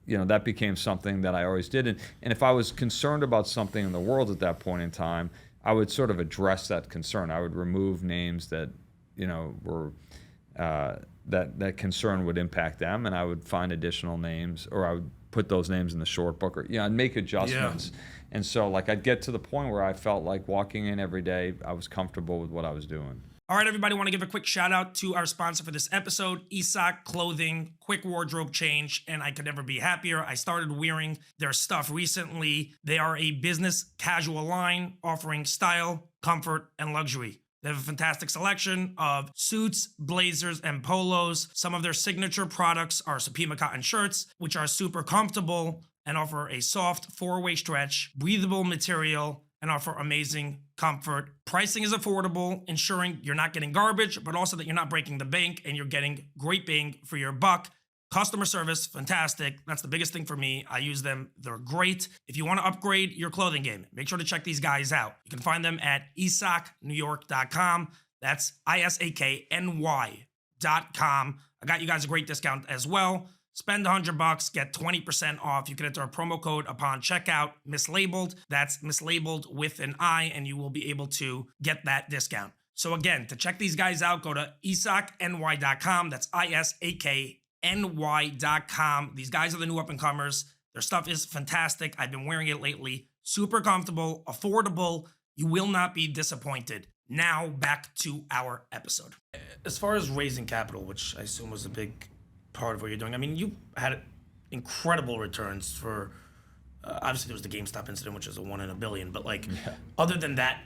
you know, that became something that I always did. And if I was concerned about something in the world at that point in time, I would sort of address that concern. I would remove names that, you know, were that concern would impact them, and I would find additional names, or I would put those names in the short book, or I'd make adjustments. Yeah. And so like I'd get to the point where I felt like walking in every day, I was comfortable with what I was doing. All right, everybody, want to give a quick shout out to our sponsor for this episode, Isak Clothing, quick wardrobe change, and I could never be happier. I started wearing their stuff recently. They are a business casual line offering style, comfort, and luxury. They have a fantastic selection of suits, blazers, and polos. Some of their signature products are Supima cotton shirts, which are super comfortable and offer a soft four-way stretch, breathable material, and offer amazing comfort. Pricing is affordable, ensuring you're not getting garbage, but also that you're not breaking the bank and you're getting great bang for your buck. Customer service, fantastic. That's the biggest thing for me. I use them. They're great. If you want to upgrade your clothing game, make sure to check these guys out. You can find them at isaknewyork.com. That's ISAKNY.com. I got you guys a great discount as well. Spend $100, get 20% off. You can enter a promo code upon checkout, Mislaibeled. That's Mislaibeled with an I, and you will be able to get that discount. So again, to check these guys out, go to isakny.com. That's ISAKNY.com. These guys are the new up-and-comers. Their stuff is fantastic. I've been wearing it lately. Super comfortable, affordable. You will not be disappointed. Now, back to our episode. As far as raising capital, which I assume was a big part of what you're doing, I mean, you had incredible returns for, obviously there was the GameStop incident, which is a 1 in a billion, but like, other than that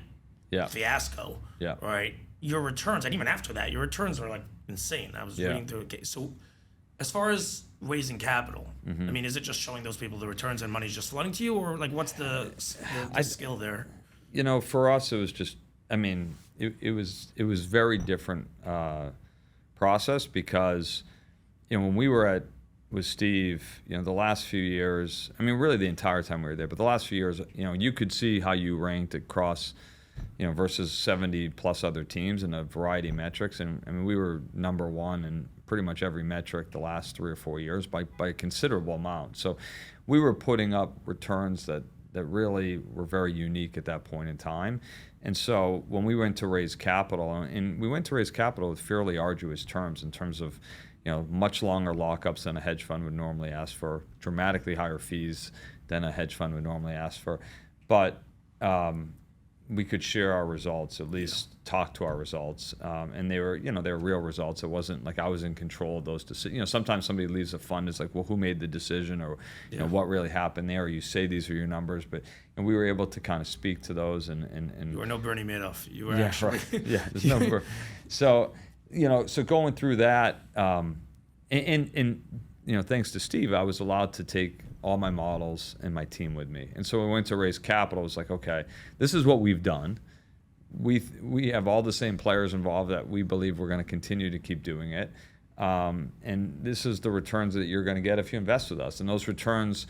fiasco, right, your returns, and even after that, your returns are like insane. I was reading through it. So as far as raising capital, I mean, is it just showing those people the returns and money's just flooding to you, or like what's the skill there? You know, for us, it was just, I mean, it was very different process, because, you know, when we were with Steve, you know, the last few years, I mean, really the entire time we were there, but the last few years, you know, you could see how you ranked across, you know, versus 70 plus other teams in a variety of metrics. And I mean, we were number one in pretty much every metric the last 3 or 4 years by a considerable amount. So we were putting up returns that really were very unique at that point in time. And so when we went to raise capital, and we went to raise capital with fairly arduous terms in terms of, you know, much longer lockups than a hedge fund would normally ask for, dramatically higher fees than a hedge fund would normally ask for. But we could share our results, at least talk to our results. And they were, you know, they were real results. It wasn't like I was in control of those decisions. You know, sometimes somebody leaves a fund, it's like, well, who made the decision, or, you know, what really happened there? Or you say these are your numbers, and we were able to kind of speak to those. And you were no Bernie Madoff. You were actually. Right. Yeah, there's no. So, you know, so going through that, and you know, thanks to Steve, I was allowed to take all my models and my team with me. And so when we went to raise capital, it was like, okay, this is what we've done. We have all the same players involved that we believe we're going to continue to keep doing it. And this is the returns that you're going to get if you invest with us. And those returns,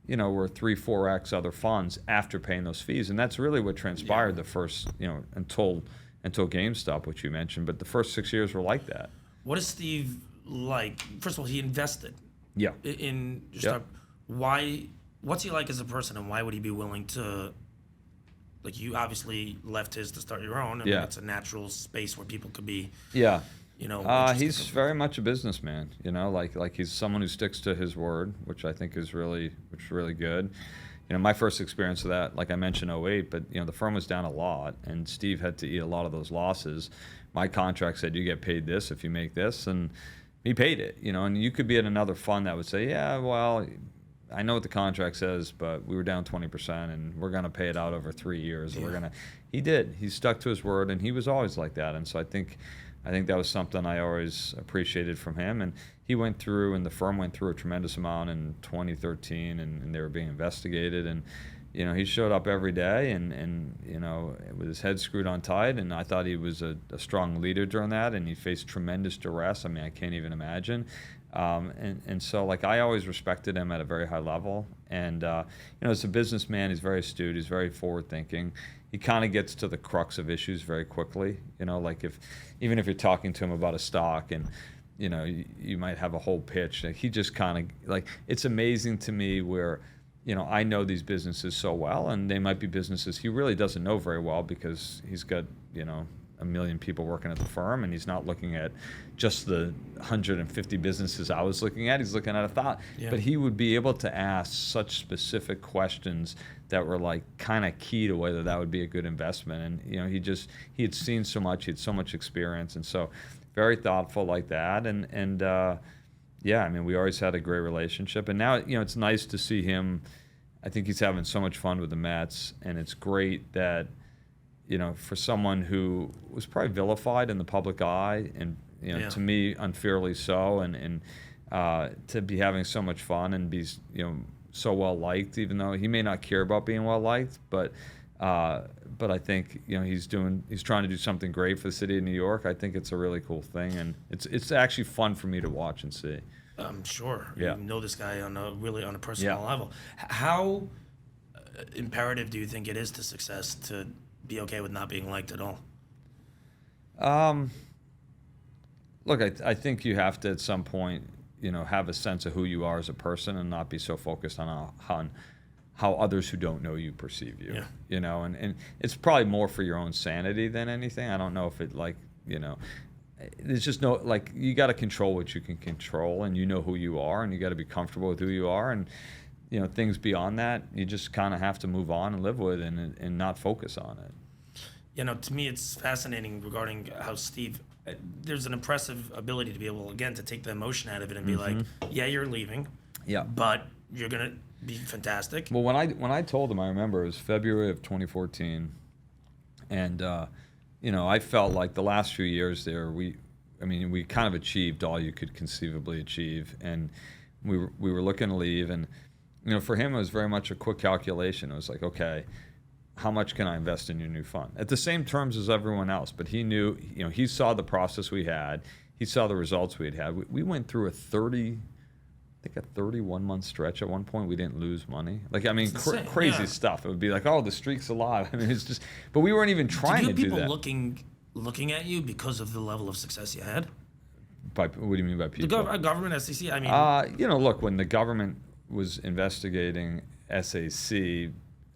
you know, were 3-4x other funds after paying those fees. And that's really what transpired the first, you know, until until GameStop, which you mentioned. But the first 6 years were like that. What is Steve like? First of all, he invested. Yeah. In Yeah. why? What's he like as a person, and why would he be willing to? Like, you obviously left his to start your own. I mean, that's a natural space where people could be. Yeah. Interested He's very much a businessman. Like he's someone who sticks to his word, which I think is really good. My first experience of that, like I mentioned, 08, but the firm was down a lot, and Steve had to eat a lot of those losses. My contract said you get paid this if you make this, and he paid it. And you could be at another fund that would say, yeah, well, I know what the contract says, but we were down 20%, and we're going to pay it out over 3 years. Yeah. He did. He stuck to his word, and he was always like that. And so I think that was something I always appreciated from him. And he went through, and the firm went through a tremendous amount in 2013, and they were being investigated. And he showed up every day, and with his head screwed on tight. And I thought he was a strong leader during that, and he faced tremendous duress. I mean, I can't even imagine. And so, like, I always respected him at a very high level. And as a businessman, he's very astute. He's very forward-thinking. He kind of gets to the crux of issues very quickly. Like even if you're talking to him about a stock, and you might have a whole pitch, like, he just kind of, like, it's amazing to me where I know these businesses so well, and they might be businesses he really doesn't know very well, because he's got a million people working at the firm, and he's not looking at just the 150 businesses I was looking at. He's looking at 1,000. Yeah. But he would be able to ask such specific questions that were, like, kind of key to whether that would be a good investment. And he had seen so much, he had so much experience, and so very thoughtful like that. And yeah, I mean, we always had a great relationship. And now it's nice to see him. I think he's having so much fun with the Mets, and it's great that for someone who was probably vilified in the public eye, and to me unfairly so, and to be having so much fun and be so well liked, even though he may not care about being well liked, but I think he's trying to do something great for the city of New York. I think it's a really cool thing, and it's actually fun for me to watch and see. I'm sure. Yeah. You know this guy on a personal level. How imperative do you think it is to success to be okay with not being liked at all? Look, I think you have to at some point, have a sense of who you are as a person, and not be so focused on how others who don't know you perceive you. Yeah. And it's probably more for your own sanity than anything. I don't know if it, there's just no, like, you got to control what you can control, and who you are, and you got to be comfortable with who you are, and things beyond that, you just kind of have to move on and live with, and not focus on it. To me, it's fascinating regarding how Steve, there's an impressive ability to be able, again, to take the emotion out of it and be like, yeah, you're leaving, but you're going to be fantastic. Well, when I told him, I remember it was February of 2014, and I felt like the last few years there, we kind of achieved all you could conceivably achieve, and we were looking to leave, and for him, it was very much a quick calculation. It was like, okay, how much can I invest in your new fund? At the same terms as everyone else, but he knew, he saw the process we had. He saw the results we had had. We went through a 31-month stretch at one point. We didn't lose money. Like, I mean, crazy stuff. It would be like, oh, the streak's alive. I mean, it's just, but we weren't even trying to do that. Did you have people looking at you because of the level of success you had? What do you mean by people? The government, SEC, I mean. Look, when the government was investigating SAC,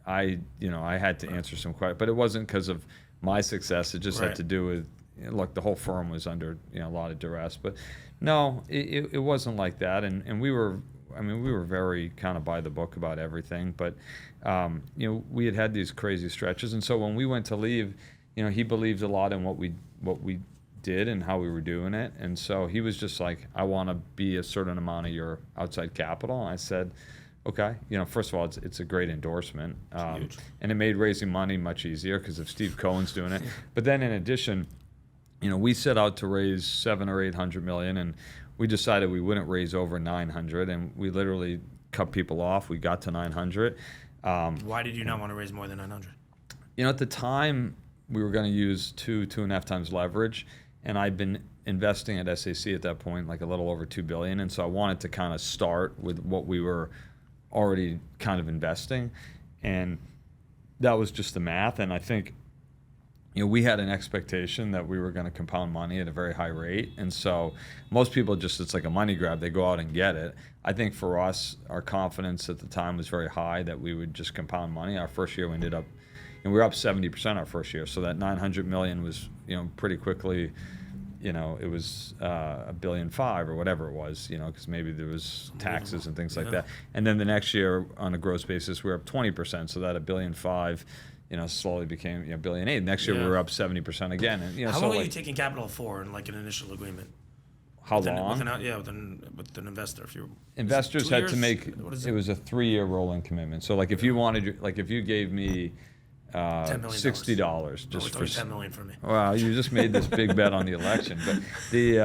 I had to answer some questions, but it wasn't because of my success. It just had to do with, look, the whole firm was under a lot of duress. But no, it wasn't like that, and we were very kind of by the book about everything. But we had these crazy stretches, and so when we went to leave, he believed a lot in what we did and how we were doing it, and so he was just like, I want to be a certain amount of your outside capital. And I said, okay, first of all, it's a great endorsement, and it made raising money much easier because if Steve Cohen's doing it. But then in addition, we set out to raise $700 or $800 million, and we decided we wouldn't raise over 900, and we literally cut people off. We got to 900. Why did you not want to raise more than 900? At the time, we were going to use 2.5 times leverage, and I'd been investing at SAC at that point like a little over $2 billion, and so I wanted to kind of start with what we were already kind of investing, and that was just the math. And I think we had an expectation that we were going to compound money at a very high rate. And so most people it's like a money grab. They go out and get it. I think for us, our confidence at the time was very high that we would just compound money. Our first year we ended up, and we were up 70% our first year. So that 900 million was, pretty quickly, it was $1.5 billion or whatever it was, because maybe there was taxes and things like that. And then the next year on a gross basis, we were up 20%. So that $1.5 billion, slowly became $1.8 billion. Next year we were up 70% again. And how long are you taking capital for in like an initial agreement? How long? With an investor. Investors had to make it was a 3-year rolling commitment. So like if you wanted, like if you gave me $60 just for $10 million for me. Wow, you just made this big bet on the election. But the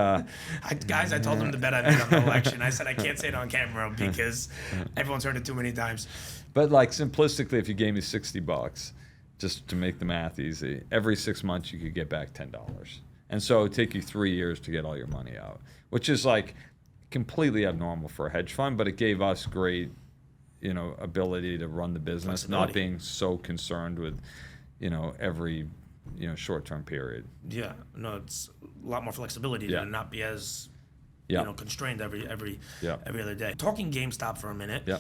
I told them the bet I made on the election. I said I can't say it on camera because everyone's heard it too many times. But like simplistically, if you gave me $60, just to make the math easy, every 6 months you could get back $10. And so it would take you 3 years to get all your money out, which is like completely abnormal for a hedge fund, but it gave us great, ability to run the business, not being so concerned with, every, short-term period. Yeah, no, it's a lot more flexibility to not be as, constrained every other day. Talking GameStop for a minute. Yeah.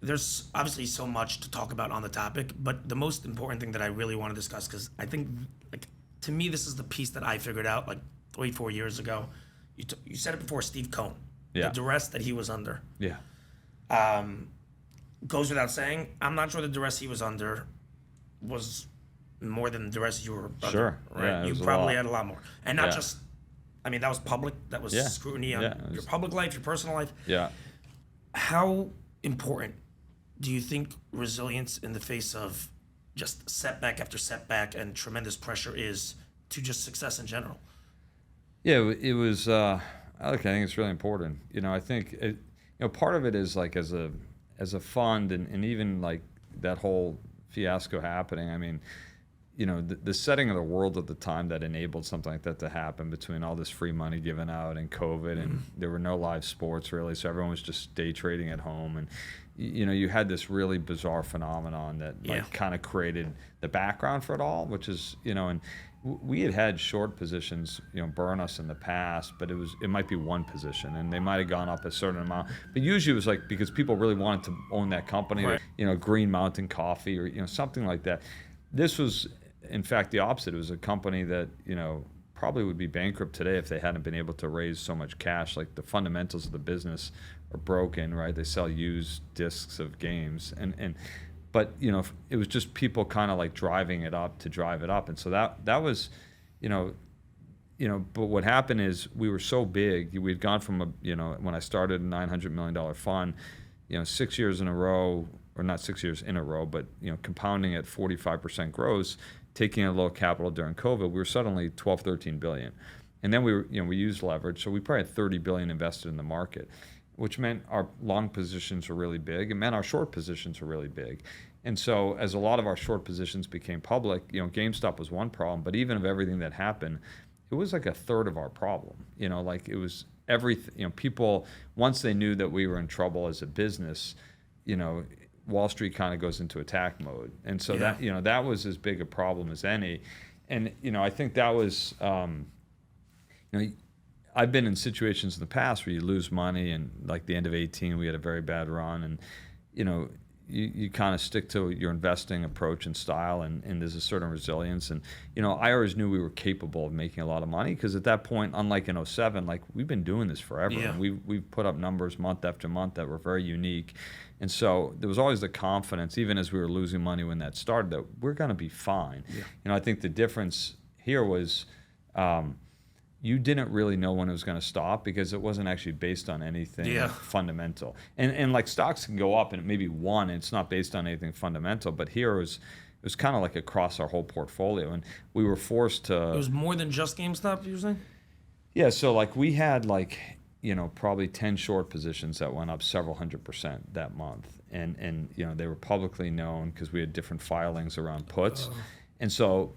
There's obviously so much to talk about on the topic, but the most important thing that I really want to discuss, because I think, like, to me, this is the piece that I figured out like 3-4 years ago. You said it before, Steve Cohen. Yeah. The duress that he was under. Yeah. Goes without saying, I'm not sure the duress he was under was more than the duress you were under. Sure. Right? Yeah, you probably had a lot more. And not just, that was public. That was scrutiny on your public life, your personal life. Yeah. How important do you think resilience in the face of just setback after setback and tremendous pressure is to just success in general? Yeah, it was. I think it's really important. I think part of it is like as a fund, and even like that whole fiasco happening. I mean, the setting of the world at the time that enabled something like that to happen, between all this free money given out and COVID, and there were no live sports really, so everyone was just day trading at home, and you had this really bizarre phenomenon that kind of created the background for it all, which is and we had short positions burn us in the past, but it might be one position and they might have gone up a certain amount, but usually it was like because people really wanted to own that company, right. Or, Green Mountain Coffee or something like that. This was in fact the opposite. It was a company that probably would be bankrupt today if they hadn't been able to raise so much cash. Like the fundamentals of the business are broken, right? They sell used discs of games, but it was just people kind of like driving it up to drive it up, and so that was, But what happened is we were so big. We'd gone from when I started a $900 million fund, 6 years in a row, or not 6 years in a row, but compounding at 45% gross, taking a low capital during COVID, we were suddenly 12, 13 billion. And then we used leverage, so we probably had 30 billion invested in the market, which meant our long positions were really big. It meant our short positions were really big. And so as a lot of our short positions became public, GameStop was one problem, but even of everything that happened, it was like a third of our problem. Like it was everything. People, once they knew that we were in trouble as a business, Wall Street kind of goes into attack mode. And so that, that was as big a problem as any. And, I think that was, I've been in situations in the past where you lose money, and like the end of 2018, we had a very bad run, and, you kind of stick to your investing approach and style, and there's a certain resilience. And, I always knew we were capable of making a lot of money, because at that point, unlike in 2007, like we've been doing this forever. Yeah. And we've put up numbers month after month that were very unique. And so there was always the confidence, even as we were losing money when that started, that we're going to be fine. Yeah. I think the difference here was you didn't really know when it was going to stop, because it wasn't actually based on anything fundamental. And like stocks can go up and maybe one, and it's not based on anything fundamental. But here it was kind of like across our whole portfolio, and we were forced to. It was more than just GameStop, you were saying? Yeah. So like we had probably 10 short positions that went up several 100% that month, and they were publicly known because we had different filings around puts, and so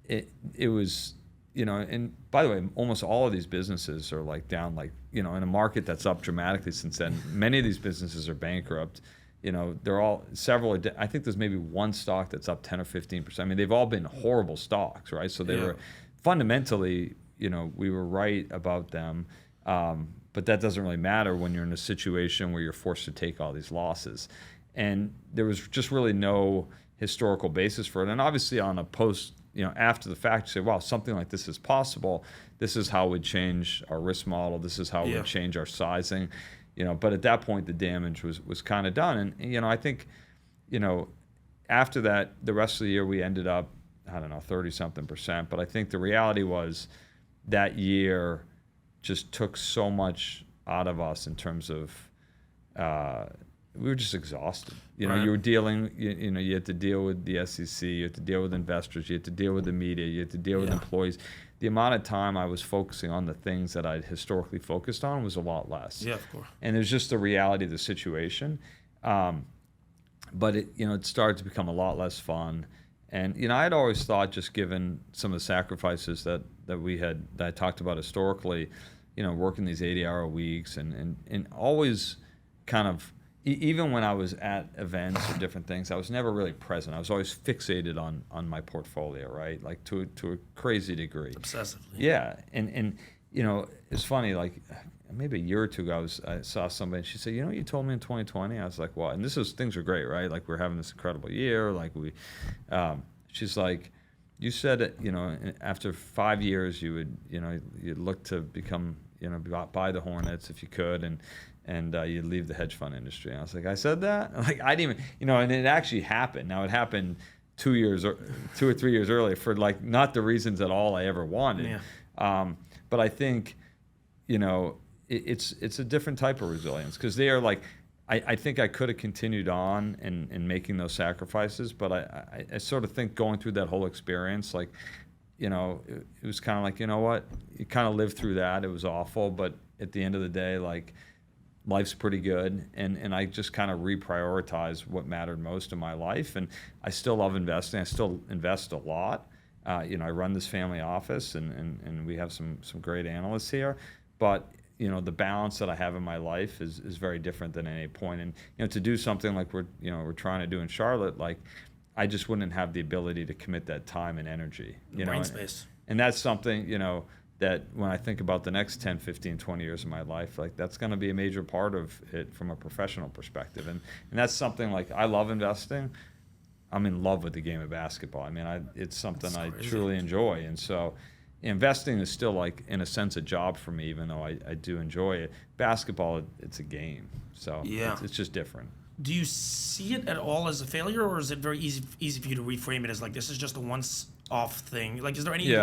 it was. And by the way, almost all of these businesses are like down, in a market that's up dramatically since then. Many of these businesses are bankrupt. they're all several. I think there's maybe one stock that's up 10 or 15%. I mean, they've all been horrible stocks, right? So they were fundamentally, we were right about them. But that doesn't really matter when you're in a situation where you're forced to take all these losses. And there was just really no historical basis for it. And obviously on a post, after the fact, you say, wow, something like this is possible. This is how we'd change our risk model. This is how we'd change our sizing. But at that point, the damage was kind of done. And, I think, after that, the rest of the year, we ended up, 30-something%. But I think the reality was that year just took so much out of us in terms of, we were just exhausted. You were dealing, you had to deal with the SEC, you had to deal with investors, you had to deal with the media, you had to deal with employees. The amount of time I was focusing on the things that I'd historically focused on was a lot less. Yeah, of course. And it was just the reality of the situation. But it started to become a lot less fun. And, I'd always thought, just given some of the sacrifices that I talked about historically, working these 80-hour weeks and always kind of, even when I was at events or different things, I was never really present. I was always fixated on my portfolio, right? Like to a crazy degree. Obsessively. Yeah, and it's funny. Like maybe a year or two ago, I saw somebody, and she said, you told me in 2020. I was like, what? And things were great, right? Like we're having this incredible year. Like she's like, you said, after 5 years, you would, you'd look to become, buy the Hornets if you could, and you'd leave the hedge fund industry. And I was like, I said that? Like, I didn't even, and it actually happened. Now, it happened 2 or 3 years earlier for, like, not the reasons at all I ever wanted. Yeah. But I think, it's a different type of resilience, because they are like, I think I could have continued on and making those sacrifices, but I sort of think going through that whole experience, like, it was kind of like, what? You kind of lived through that. It was awful, but at the end of the day, like, life's pretty good, and I just kind of reprioritized what mattered most in my life. And I still love investing. I still invest a lot. I run this family office, and we have some great analysts here. But the balance that I have in my life is very different than at any point. And to do something like we're trying to do in Charlotte, like, I just wouldn't have the ability to commit that time and energy. Brain space. And that's something that when I think about the next 10, 15, 20 years of my life, like, that's going to be a major part of it from a professional perspective. And that's something, like, I love investing. I'm in love with the game of basketball. I mean, it's something I truly enjoy. And so investing is still, like, in a sense, a job for me, even though I do enjoy it. Basketball, it's a game. So it's just different. Do you see it at all as a failure, or is it very easy for you to reframe it as, like, this is just a once-off thing? Like, is there any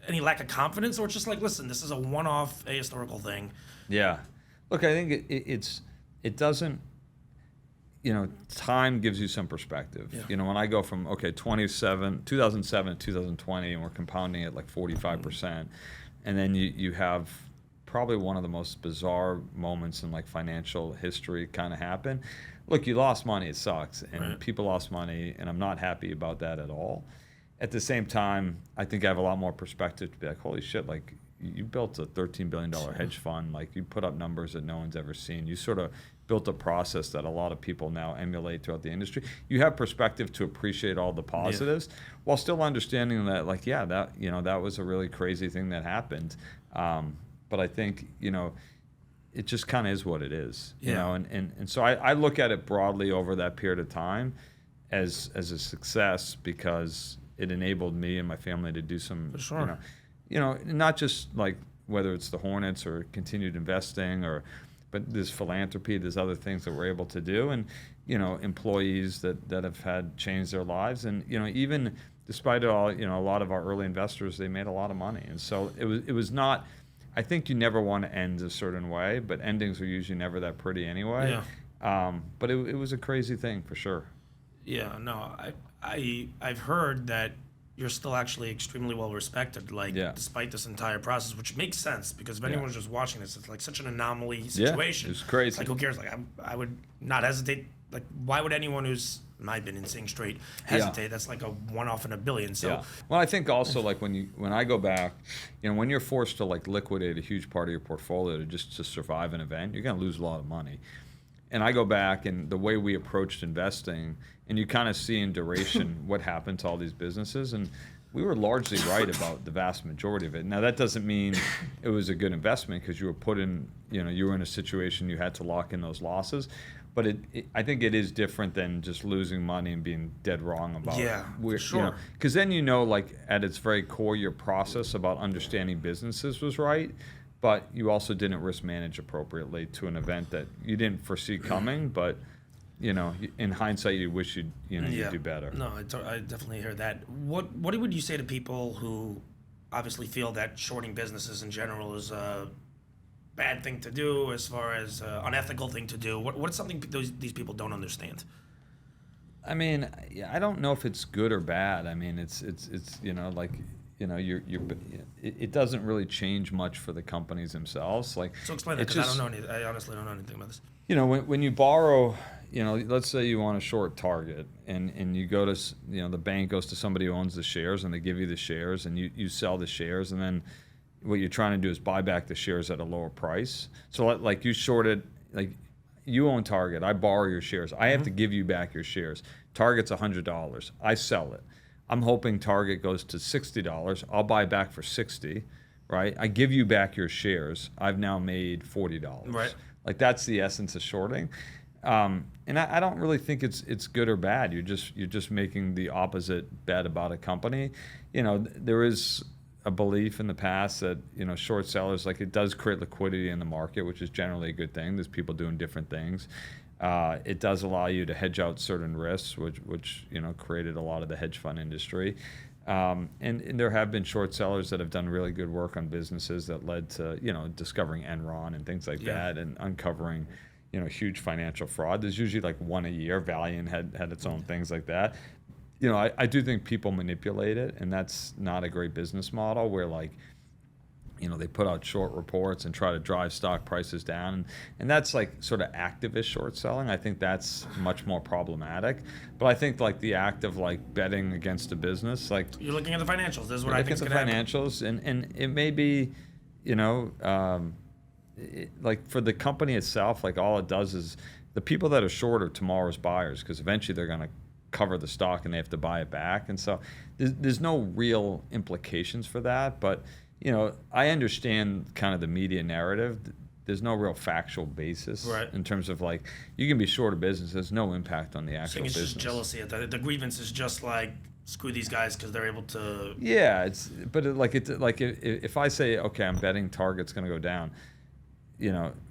any lack of confidence, or it's just like, listen, this is a one-off ahistorical thing? Yeah. Look, I think it doesn't, time gives you some perspective. Yeah. When I go from, 2007 to 2020, and we're compounding it like 45%, and then you have probably one of the most bizarre moments in, like, financial history kind of happen. Look, you lost money, it sucks, and people lost money, and I'm not happy about that at all. At the same time, I think I have a lot more perspective to be like, holy shit, like, you built a $13 billion hedge fund, like, you put up numbers that no one's ever seen. You sort of built a process that a lot of people now emulate throughout the industry. You have perspective to appreciate all the positives, while still understanding that, like, that was a really crazy thing that happened. But I think, it just kind of is what it is, and so I look at it broadly over that period of time as a success, because it enabled me and my family to do some, not just, like, whether it's the Hornets or continued investing, but there's philanthropy, there's other things that we're able to do, and, employees that have had changed their lives. And, even despite it all, a lot of our early investors, they made a lot of money. And so it was not, I think you never want to end a certain way, but endings are usually never that pretty anyway. Yeah. But it was a crazy thing for sure. Yeah, no, I've heard that you're still actually extremely well respected, like, despite this entire process, which makes sense, because if anyone's just watching this, it's like such an anomaly situation. It's crazy. Like, who cares? Like, I would not hesitate. Like, why would anyone who's, in my opinion, saying straight, hesitate? That's like a one-off in a billion. So, well, I think also, like, when I go back, when you're forced to, like, liquidate a huge part of your portfolio to survive an event, you're going to lose a lot of money. and I go back and the way we approached investing, and you kind of see in duration what happened to all these businesses, and we were largely right about the vast majority of it. Now that doesn't mean it was a good investment because you were put in, you were in a situation you had to lock in those losses. But I think it is different than just losing money and being dead wrong about it. Yeah, for sure. Because then like at its very core, your process about understanding businesses was right, but you also didn't risk manage appropriately to an event that you didn't foresee coming. But in hindsight, you wish you'd do better. No, I definitely hear that. What would you say to people who obviously feel that shorting businesses in general is a bad thing to do, as far as unethical thing to do? What's something these people don't understand? I mean, I don't know if it's good or bad. I mean, it doesn't really change much for the companies themselves. Like, so explain that, because I honestly don't know anything about this. When you borrow, let's say you want a short target, and you go to, the bank goes to somebody who owns the shares, and they give you the shares, and you sell the shares, and then what you're trying to do is buy back the shares at a lower price. So like you shorted, like you own Target, I borrow your shares. I have to give you back your shares. Target's $100. I sell it. I'm hoping Target goes to $60. I'll buy back for $60, right? I give you back your shares. I've now made $40. Right. Like that's the essence of shorting. And I don't really think it's good or bad. You're just making the opposite bet about a company. There is a belief in the past that short sellers, like, it does create liquidity in the market, which is generally a good thing. There's people doing different things. It does allow you to hedge out certain risks, which created a lot of the hedge fund industry. And there have been short sellers that have done really good work on businesses that led to discovering Enron and things like that, and uncovering huge financial fraud. There's usually like one a year. Valiant had its own things like that. I do think people manipulate it, and that's not a great business model where, like, they put out short reports and try to drive stock prices down. And that's like sort of activist short selling. I think that's much more problematic. But I think like the act of like betting against a business, like, you're looking at the financials. This is what I think is going to happen. Look at the financials, and it may be, like for the company itself, like all it does is the people that are short are tomorrow's buyers, because eventually they're going to cover the stock and they have to buy it back. And so there's no real implications for that. But I understand kind of the media narrative. There's no real factual basis in terms of like, you can be short a business. There's no impact on the actual it's business. Just jealousy. The grievance is just like, screw these guys because they're able to. Yeah, if I say, okay, I'm betting Target's going to go down,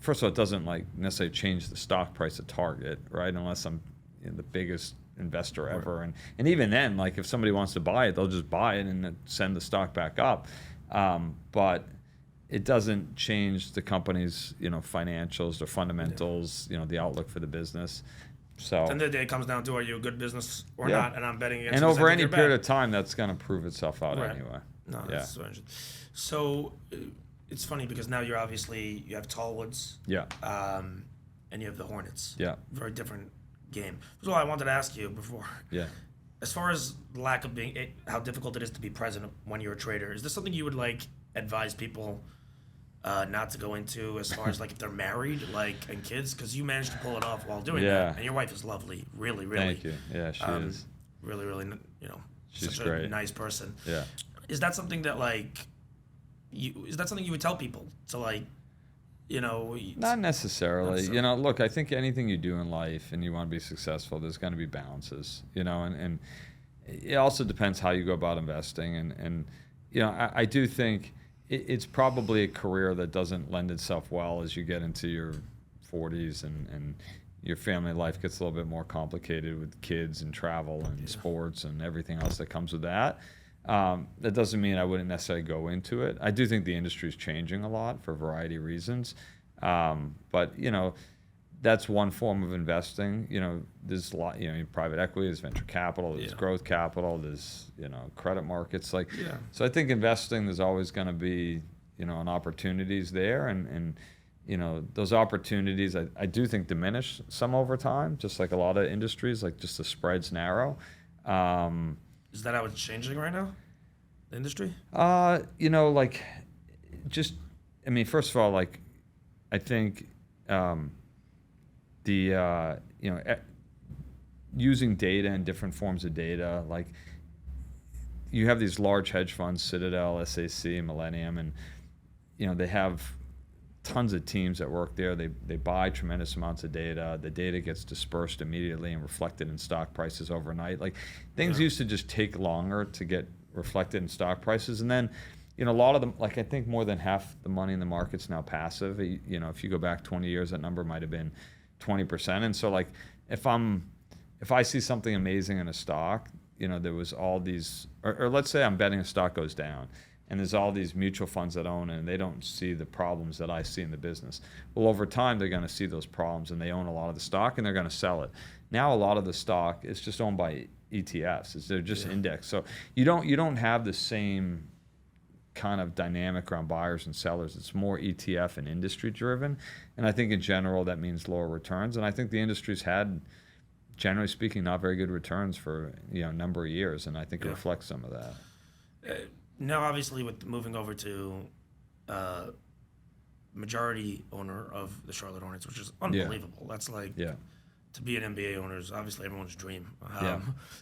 first of all, it doesn't like necessarily change the stock price of Target, right? Unless I'm the biggest investor ever, and even then, like, if somebody wants to buy it, they'll just buy it and then send the stock back up. But it doesn't change the company's financials or fundamentals, the outlook for the business. So at the end of the day, it comes down to, are you a good business or not? And I'm betting against. And over any period of time, that's going to prove itself out anyway. No, that's so interesting. So it's funny because now you have Tallwoods. Yeah. And you have the Hornets. Yeah. Very different game. First of all, I wanted to ask you before. Yeah. As far as lack of how difficult it is to be present when you're a trader, is this something you would like advise people not to go into, as far as like if they're married, like, and kids? Because you managed to pull it off while doing that, and your wife is lovely, really, really. Thank you. Yeah, she is. Really, really, she's such great. a nice person. Yeah. Is that something that is that something you would tell people to like? Not necessarily. Look, I think anything you do in life and you want to be successful, there's going to be balances, and it also depends how you go about investing. And I do think it's probably a career that doesn't lend itself well as you get into your 40s and your family life gets a little bit more complicated with kids and travel and sports and everything else that comes with that. That doesn't mean I wouldn't necessarily go into it. I do think the industry is changing a lot for a variety of reasons. But that's one form of investing. There's a lot, private equity, there's venture capital, there's growth capital, there's, credit markets. So I think investing, there's always going to be, an opportunities there. And those opportunities, I do think diminish some over time, just like a lot of industries, like just the spreads narrow. Is that how it's changing right now, the industry? First of all, like, I think using data and different forms of data, like you have these large hedge funds, Citadel, SAC, Millennium, and they have tons of teams that work there. They buy tremendous amounts of data. The data gets dispersed immediately and reflected in stock prices overnight. Like things used to just take longer to get reflected in stock prices, and then a lot of them, like I think more than half the money in the market's now passive. If you go back 20 years, that number might have been 20%. And so like if I see something amazing in a stock, there was all these, or let's say I'm betting a stock goes down, and there's all these mutual funds that own it, and they don't see the problems that I see in the business. Well, over time, they're going to see those problems, and they own a lot of the stock, and they're going to sell it. Now, a lot of the stock is just owned by ETFs. They're just indexed. So you don't have the same kind of dynamic around buyers and sellers. It's more ETF and industry driven, and I think in general that means lower returns. And I think the industry's had, generally speaking, not very good returns for a number of years, and I think it reflects some of that. Now, obviously, with moving over to majority owner of the Charlotte Hornets, which is unbelievable. That's like to be an NBA owner is obviously everyone's dream.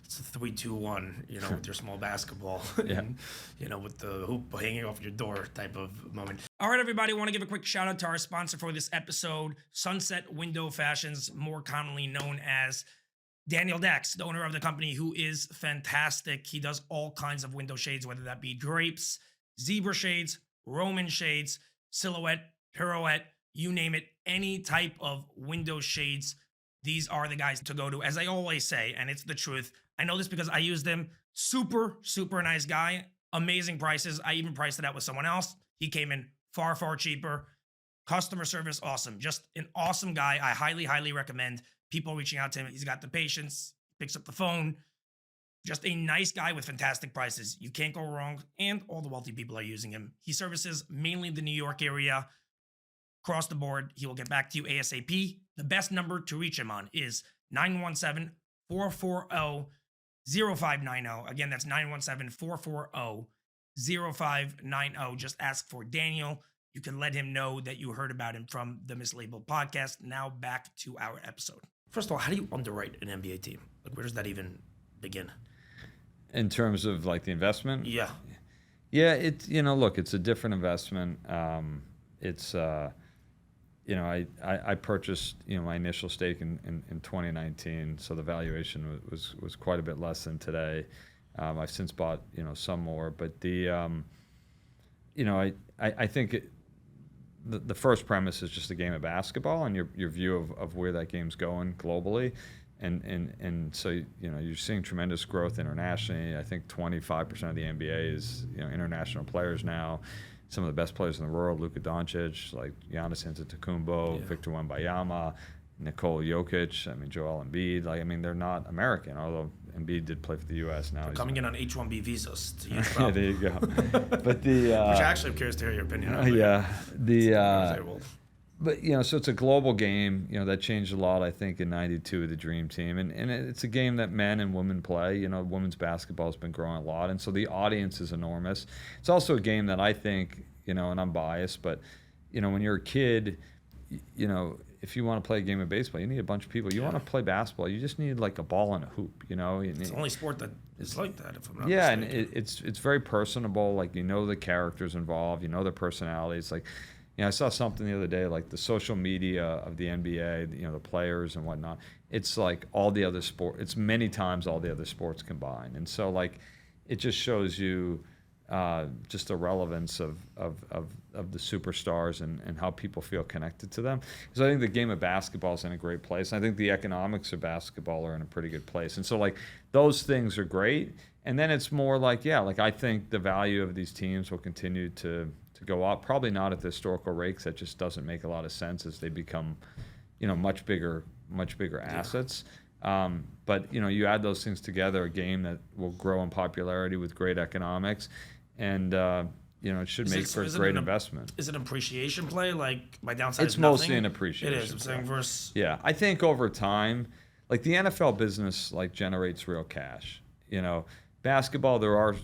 It's a 3-2-1, with your small basketball, and, with the hoop hanging off your door type of moment. All right, everybody, I want to give a quick shout out to our sponsor for this episode, Sunset Window Fashions, more commonly known as Daniel Dax, the owner of the company, who is fantastic. He does all kinds of window shades, whether that be drapes, zebra shades, Roman shades, silhouette, pirouette, you name it, any type of window shades. These are the guys to go to, as I always say, and it's the truth. I know this because I use them. Super, super nice guy. Amazing prices. I even priced it out with someone else. He came in far, far cheaper. Customer service, awesome. Just an awesome guy. I highly, highly recommend people reaching out to him. He's got the patience, picks up the phone. Just a nice guy with fantastic prices. You can't go wrong, and all the wealthy people are using him. He services mainly the New York area. Across the board, he will get back to you ASAP. The best number to reach him on is 917-440-0590. Again, that's 917-440-0590. Just ask for Daniel. You can let him know that you heard about him from the Mislaibeled podcast. Now back to our episode. First of all, how do you underwrite an NBA team? Like, where does that even begin? In terms of like the investment? Yeah. Yeah, look, it's a different investment. I purchased, my initial stake in 2019, so the valuation was quite a bit less than today. I've since bought, some more, but I think the first premise is just a game of basketball and your view of where that game's going globally. And so, you're seeing tremendous growth internationally. I think 25% of the NBA is, international players now. Some of the best players in the world, Luka Doncic, like Giannis Antetokounmpo, Victor Wembanyama, Nikola Jokic, Joel Embiid. They're not American, although Embiid did play for the U.S. now. They're coming in on H-1B visas. It's a huge Yeah, there you go. But which actually I'm curious to hear your opinion on. So it's a global game. That changed a lot, I think, in '92 with the Dream Team, and it's a game that men and women play. Women's basketball has been growing a lot, and so the audience is enormous. It's also a game that I think, and I'm biased, but when you're a kid, if you want to play a game of baseball, you need a bunch of people. You want to play basketball, you just need like a ball and a hoop. It's the only sport that is like that, if I'm not mistaken. And it's very personable. Like the characters involved, their personalities. Like. I saw something the other day, like the social media of the NBA, the players and whatnot. It's like all the other sport. It's many times all the other sports combined, and so like it just shows you just the relevance of the superstars and how people feel connected to them. So I think the game of basketball is in a great place. I think the economics of basketball are in a pretty good place, and so like those things are great. And then it's more like I think the value of these teams will continue to go up, probably not at the historical rates. That just doesn't make a lot of sense as they become, much bigger assets. But you add those things together, a game that will grow in popularity with great economics, and it should make for a great investment. Is it an appreciation play? Like my downside it's is nothing? Mostly an appreciation. It is. I'm saying versus. Yeah, I think over time, like the NFL business, like generates real cash. Basketball, there are,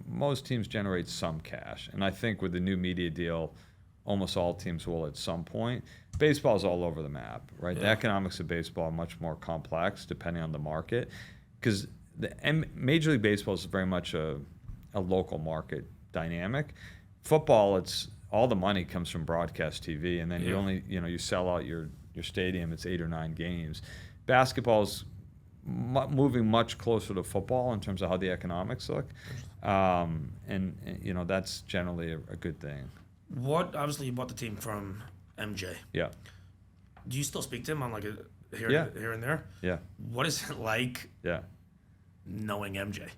most teams generate some cash. And I think with the new media deal, almost all teams will at some point. Baseball's all over the map, right? The economics of baseball are much more complex depending on the market, because Major League Baseball is very much a local market dynamic. Football, it's all the money comes from broadcast TV, and then you only, you sell out your stadium. It's 8 or 9 games. Basketball's moving much closer to football in terms of how the economics look, and that's generally a good thing. Obviously you bought the team from MJ. Yeah. Do you still speak to him on like here and there? Yeah. What is it like? Yeah. Knowing MJ.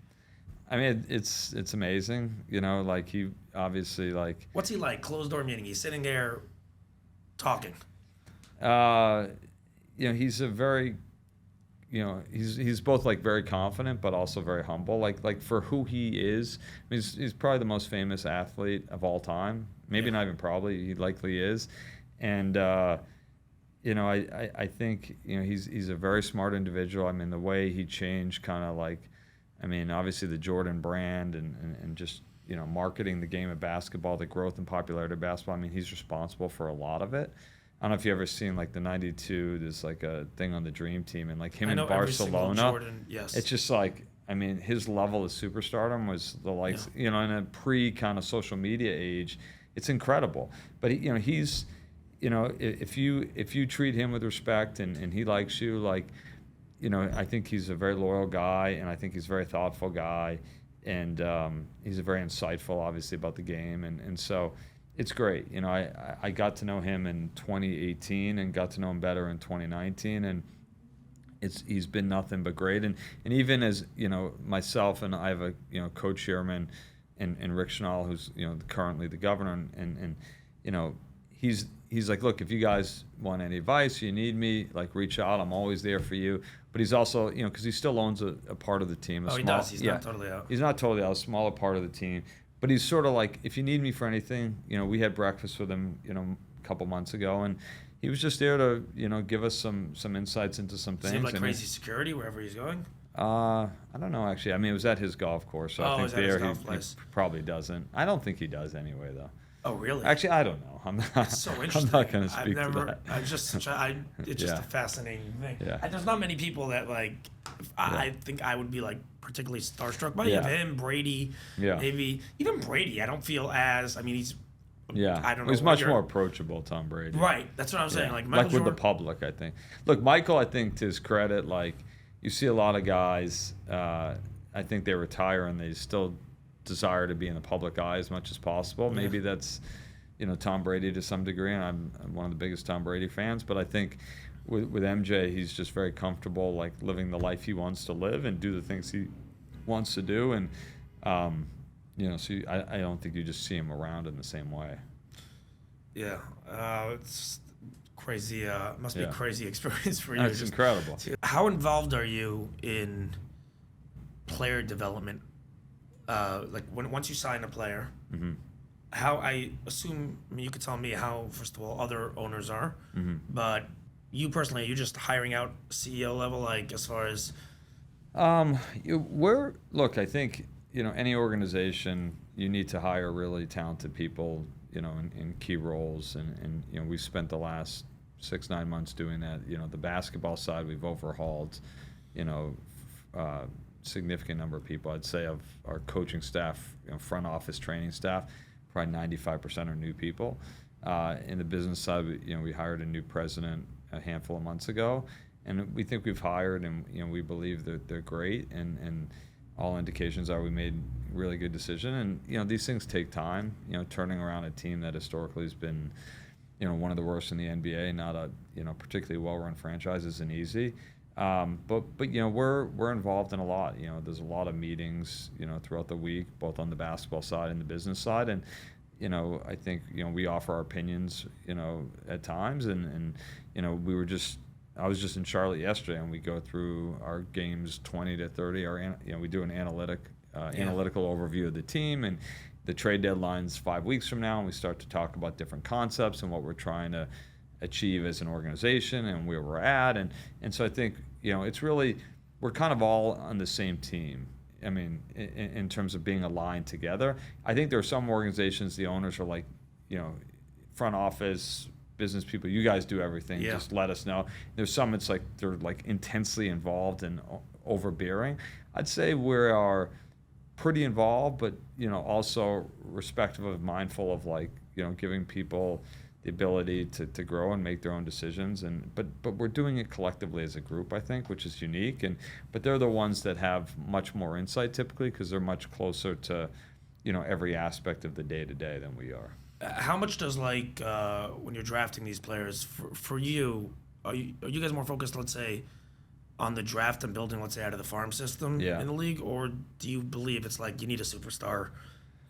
I mean, it's amazing. Like he obviously like. What's he like? Closed door meeting. He's sitting there, talking. He's a very. He's both like very confident, but also very humble. Like for who he is, I mean, he's probably the most famous athlete of all time. Maybe not even probably. He likely is, and I think he's a very smart individual. I mean, the way he changed, kind of like, I mean, obviously the Jordan brand and just marketing the game of basketball, the growth and popularity of basketball. I mean, he's responsible for a lot of it. I don't know if you've ever seen like the '92. There's like a thing on the Dream Team, and like him in Barcelona. Jordan, yes. It's just like, I mean, his level of superstardom was the likes. In a pre kind of social media age, it's incredible. But he's, if you treat him with respect and he likes you, like, I think he's a very loyal guy, and I think he's a very thoughtful guy, and he's a very insightful, obviously, about the game, and so. It's great. I got to know him in 2018 and got to know him better in 2019, and he's been nothing but great. And even as myself, and I have a co-chairman and Rick Schnall, who's currently the governor, and he's like, look, if you guys want any advice, you need me, like, reach out. I'm always there for you. But he's also, because he still owns a part of the team. He does. He's not totally out. He's not totally out. A smaller part of the team. But he's sort of like, if you need me for anything, we had breakfast with him, a couple months ago, and he was just there to, give us some insights into some things. Seemed like crazy security wherever he's going. I don't know, actually. I mean, it was at his golf course, so I think there he probably doesn't. I don't think he does anyway, though. Oh, really? Actually, I don't know. I'm not. It's so interesting. I'm not going to speak to that. It's just a fascinating thing. Yeah. And there's not many people that like. I think I would be like particularly starstruck by him, Brady. Yeah. Maybe even Brady. I don't feel as. I mean, he's. Yeah. I don't know. He's much more approachable, Tom Brady. Right. That's what I'm saying. Like Michael Jordan, with the public, I think. Look, Michael, I think to his credit, like you see a lot of guys. I think they retire and they still desire to be in the public eye as much as possible. Yeah. Maybe that's. Tom Brady to some degree, and I'm one of the biggest Tom Brady fans, but I think with MJ, he's just very comfortable, like living the life he wants to live and do the things he wants to do, and so I don't think you just see him around in the same way. Yeah, it's crazy. Must be a crazy experience for you. It's incredible. How involved are you in player development? Like once you sign a player. Mm-hmm. How I assume, you could tell me how, first of all, other owners are, but you personally, are you just hiring out CEO level, like as far as? Look, I think, any organization, you need to hire really talented people, in key roles. And we've spent the last 6-9 months doing that. The basketball side, we've overhauled, significant number of people. I'd say of our coaching staff, front office training staff, probably 95% are new people. In the business side, we hired a new president a handful of months ago, and we think we've hired, and we believe that they're great, and all indications are we made a really good decision. And these things take time. Turning around a team that historically has been, one of the worst in the NBA, not a particularly well-run franchise, isn't easy. But we're involved in a lot. There's a lot of meetings throughout the week, both on the basketball side and the business side, and I think we offer our opinions at times, and I was just in Charlotte yesterday, and we go through our games 20 to 30. We do an analytical overview of the team, and the trade deadline's 5 weeks from now, and we start to talk about different concepts and what we're trying to achieve as an organization and where we're at, and so I think it's really, we're kind of all on the same team. I mean, in terms of being aligned together. I think there are some organizations, the owners are like, front office, business people, you guys do everything. Yeah. Just let us know. There's some it's like they're like intensely involved and overbearing. I'd say we are pretty involved, but also respectful of, mindful of like giving people the ability to grow and make their own decisions. But we're doing it collectively as a group, I think, which is unique. But they're the ones that have much more insight typically because they're much closer to every aspect of the day to day than we are. How much does when you're drafting these players for you, are you guys more focused, let's say, on the draft and building, let's say, out of the farm system in the league, or do you believe it's like you need a superstar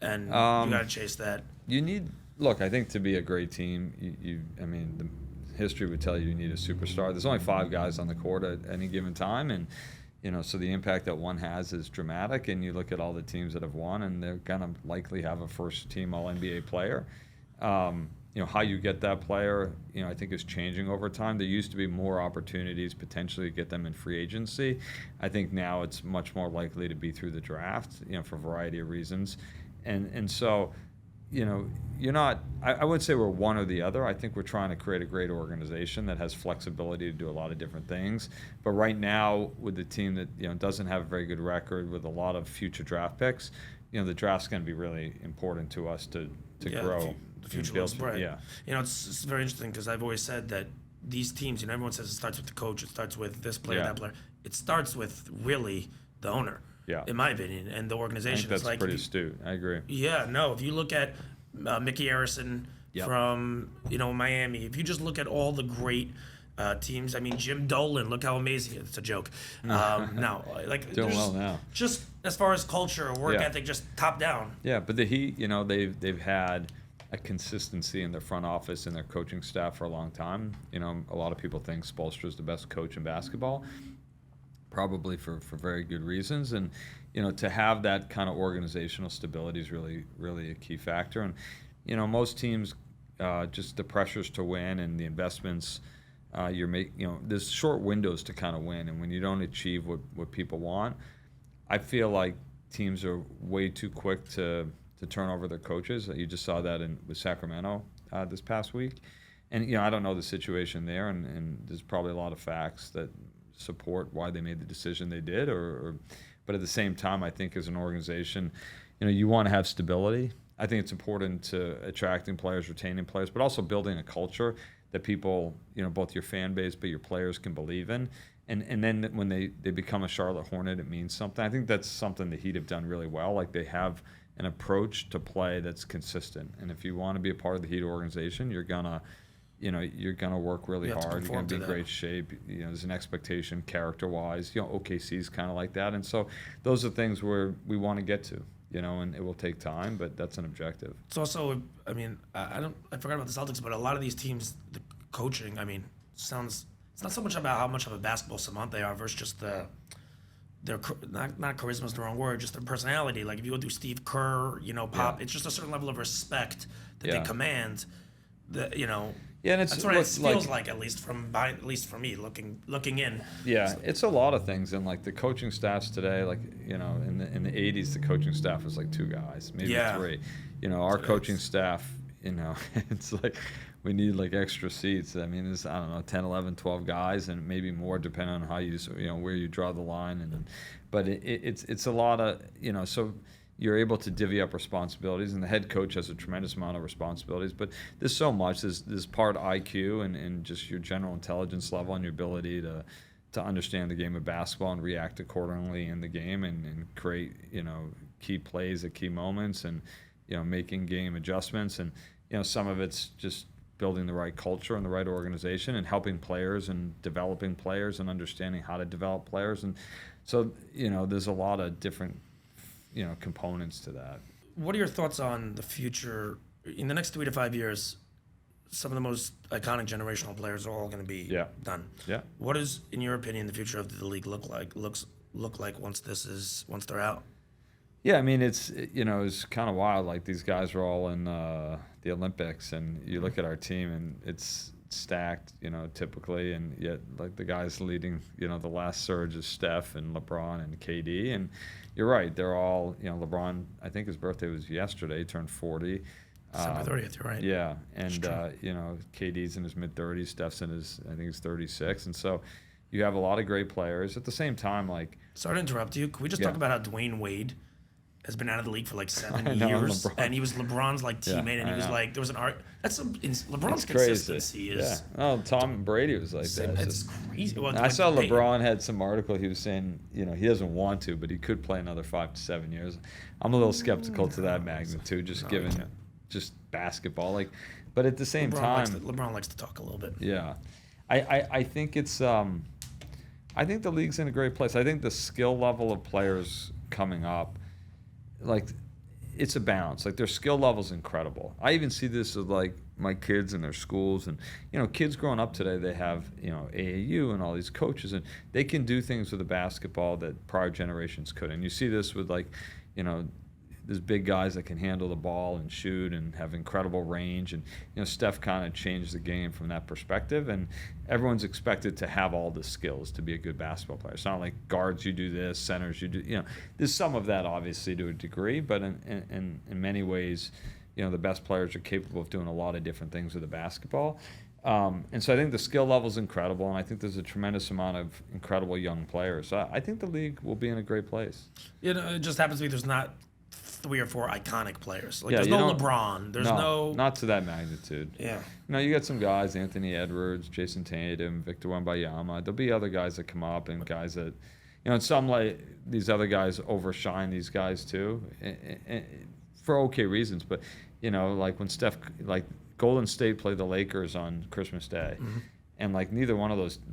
and you got to chase that? I think to be a great team, the history would tell you need a superstar. There's only 5 guys on the court at any given time, and so the impact that one has is dramatic. And you look at all the teams that have won, and they're gonna likely have a first-team All-NBA player. How you get that player, I think is changing over time. There used to be more opportunities potentially to get them in free agency. I think now it's much more likely to be through the draft, for a variety of reasons. And so, you're not, I wouldn't say we're one or the other. I think we're trying to create a great organization that has flexibility to do a lot of different things. But right now, with the team that, doesn't have a very good record with a lot of future draft picks, the draft's going to be really important to us to grow. The future looks bright. Yeah. It's very interesting because I've always said that these teams, everyone says it starts with the coach, it starts with this player, that player. It starts with really the owner, in my opinion, and the organization. I think that's pretty astute. I agree. Yeah, no. If you look at Mickey Harrison from Miami, if you just look at all the great teams, Jim Dolan, look how amazing it's a joke. No, like doing well now. Just as far as culture, work ethic, just top down. Yeah, but the Heat, they've had a consistency in their front office and their coaching staff for a long time. A lot of people think Spoelstra is the best coach in basketball, probably for very good reasons. And to have that kind of organizational stability is really, really a key factor. And most teams, just the pressures to win and the investments you're making. There's short windows to kind of win, and when you don't achieve what people want, I feel like teams are way too quick to turn over their coaches. You just saw that with Sacramento this past week. And, I don't know the situation there, and there's probably a lot of facts that support why they made the decision they did. But at the same time, I think as an organization, you want to have stability. I think it's important to attracting players, retaining players, but also building a culture that people, both your fan base but your players can believe in. And then when they become a Charlotte Hornet, it means something. I think that's something the Heat have done really well. Like, they have an approach to play that's consistent. And if you want to be a part of the Heat organization, you're gonna work really hard. You're gonna be in great shape. There's an expectation character-wise. OKC's kind of like that. And so those are things where we want to get to. And it will take time, but that's an objective. It's also, I forgot about the Celtics, but a lot of these teams, the coaching, it's not so much about how much of a basketball savant they are versus just their not charisma is the wrong word, just their personality. Like, if you go through Steve Kerr, Pop, it's just a certain level of respect that they command. Yeah, and that's what it feels like, at least for me, looking in. Yeah, it's a lot of things, and like the coaching staffs today, like in the '80s, the coaching staff was like 2 guys, maybe 3. Our coaching staff, it's like we need like extra seats. There's 10, 11, 12 guys, and maybe more depending on how you where you draw the line, but it's a lot of so. You're able to divvy up responsibilities, and the head coach has a tremendous amount of responsibilities. But there's so much. There's part IQ and just your general intelligence level and your ability to understand the game of basketball and react accordingly in the game and create key plays at key moments and making game adjustments. And some of it's just building the right culture and the right organization and helping players and developing players and understanding how to develop players. And so there's a lot of different components to that. What are your thoughts on the future? In the next 3 to 5 years, some of the most iconic generational players are all going to be done. Yeah. What is, in your opinion, the future of the league look like once they're out? Yeah, it's kind of wild. Like, these guys are all in the Olympics, and you look at our team, and it's stacked, typically, and yet like the guys leading, the last surge is Steph and LeBron and KD, and you're right, they're all, LeBron, I think his birthday was yesterday, he turned 40. December 30th, you're right. Yeah, and you know, KD's in his mid-30s, Steph's in his, I think he's 36, and so you have a lot of great players. At the same time, like, sorry to interrupt you. Can we just talk about how Dwayne Wade has been out of the league for like 7 know, years, LeBron. and he was LeBron's like teammate, and he was like, there was an art. That's LeBron's it's consistency crazy. is. Yeah. Oh, Tom Brady was like that. It's crazy. Well, I saw LeBron had some article. He was saying, you know, he doesn't want to, but he could play another 5 to 7 years. I'm a little skeptical to that magnitude, just given just basketball. Like, but at the same time, LeBron likes to talk a little bit. Yeah, I think it's I think the league's in a great place. I think the skill level of players coming up, like, it's a balance. Like, their skill level's incredible. I even see this with, like, my kids and their schools. And, you know, kids growing up today, they have, you know, AAU and all these coaches. And they can do things with the basketball that prior generations couldn't. And you see this with, like, you know, there's big guys that can handle the ball and shoot and have incredible range. And, you know, Steph kind of changed the game from that perspective. And everyone's expected to have all the skills to be a good basketball player. It's not like guards, you do this, centers, you do, you know, there's some of that obviously to a degree, but in many ways, you know, the best players are capable of doing a lot of different things with the basketball. And so I think the skill level is incredible, and I think there's a tremendous amount of incredible young players. So I think the league will be in a great place. You know, it just happens to be there's not 3 or 4 iconic players. Like, Yeah, there's you no don't- LeBron. There's no. Not to that magnitude. Yeah. You know, you got some guys, Anthony Edwards, Jason Tatum, Victor Wembanyama. There'll be other guys that come up and guys that, you know, and some, like, these other guys overshine these guys too, and for okay reasons. But, you know, like when like Golden State played the Lakers on Christmas Day. Mm-hmm. And, like,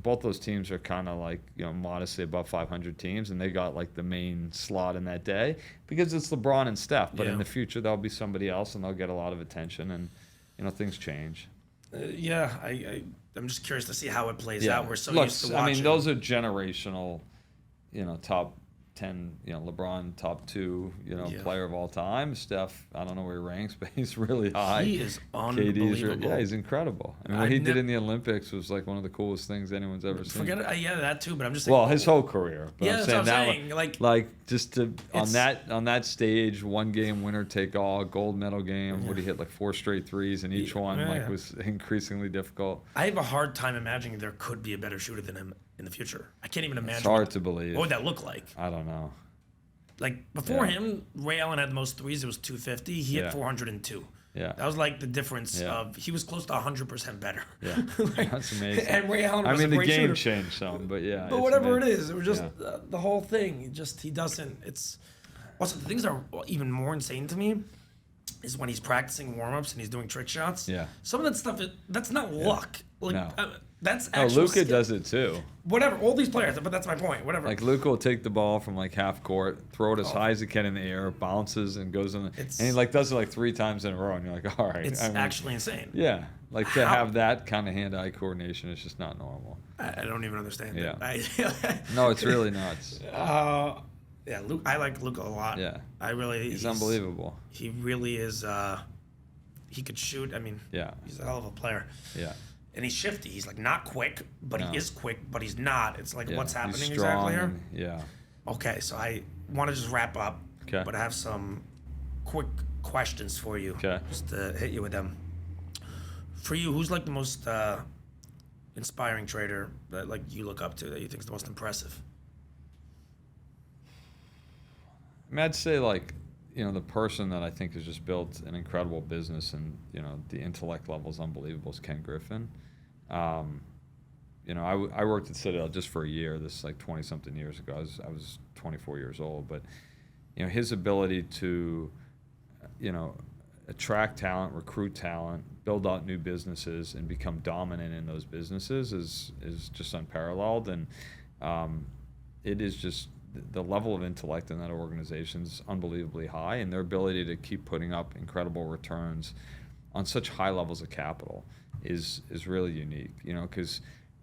both those teams are kind of, like, you know, modestly above 500 teams, and they got, like, the main slot in that day because it's LeBron and Steph. But in the future, there'll be somebody else, and they'll get a lot of attention, and, you know, things change. Yeah, I'm just curious to see how it plays out. We're so Look, used to watching. I mean, those are generational, you know, top 10, you know, LeBron top 2, you know, player of all time. Steph, I don't know where he ranks, but he's really high. He is KD's unbelievable. he's incredible. I mean, what he did in the Olympics was like one of the coolest things anyone's ever seen. Forget it. Yeah, that too. But I'm just saying. Well, his whole career. But Yeah, I'm that's what saying I'm that saying. one, like just to on that stage, one game winner take all, gold medal game. Would he hit like 4 straight threes, and each one was increasingly difficult. I have a hard time imagining there could be a better shooter than him in the future. I can't even imagine. It's hard to believe. What would that look like? I don't know. Like, before him, Ray Allen had the most threes. It was 250. He hit 402. Yeah. That was like the difference of he was close to 100% better. Yeah. Like, That's amazing. And Ray Allen was I mean, a the great game shooter. changed some, but yeah. But it's whatever amazing. it is, it was just the whole thing. He doesn't. It's also the things that are even more insane to me is when he's practicing warm-ups and he's doing trick shots. Yeah. Some of that stuff, that's not luck. Like, No. that's Oh, actual Luka skill. does it too. Whatever, all these players, but that's my point. Whatever. Like Luka will take the ball from like half court, throw it as high as he can in the air, bounces and goes in, and he like does it like 3 times in a row, and you're like, all right. It's actually insane. Yeah, like to have that kind of hand-eye coordination is just not normal. I don't even understand Yeah. it. No, it's really nuts. Yeah, Luke. I like Luka a lot. Yeah. He's unbelievable. He really is. He could shoot. I mean, Yeah. he's a hell of a player. Yeah. And he's shifty. He's like not quick, but he is quick, but he's not. It's like Yeah. what's happening He's exactly strong here? and- yeah. Okay, so I want to just wrap up. Okay. But I have some quick questions for you. Okay. Just to hit you with them. For you, who's like the most inspiring trader that like you look up to, that you think is the most impressive? I mean, I'd say like, you know, the person that I think has just built an incredible business and, you know, the intellect level is unbelievable is Ken Griffin. You know, I worked at Citadel just for a year. This is like 20-something years ago. I was 24 years old. But, you know, his ability to, you know, attract talent, recruit talent, build out new businesses, and become dominant in those businesses is just unparalleled. And it is just the level of intellect in that organization is unbelievably high, and their ability to keep putting up incredible returns on such high levels of capital is really unique. You know, because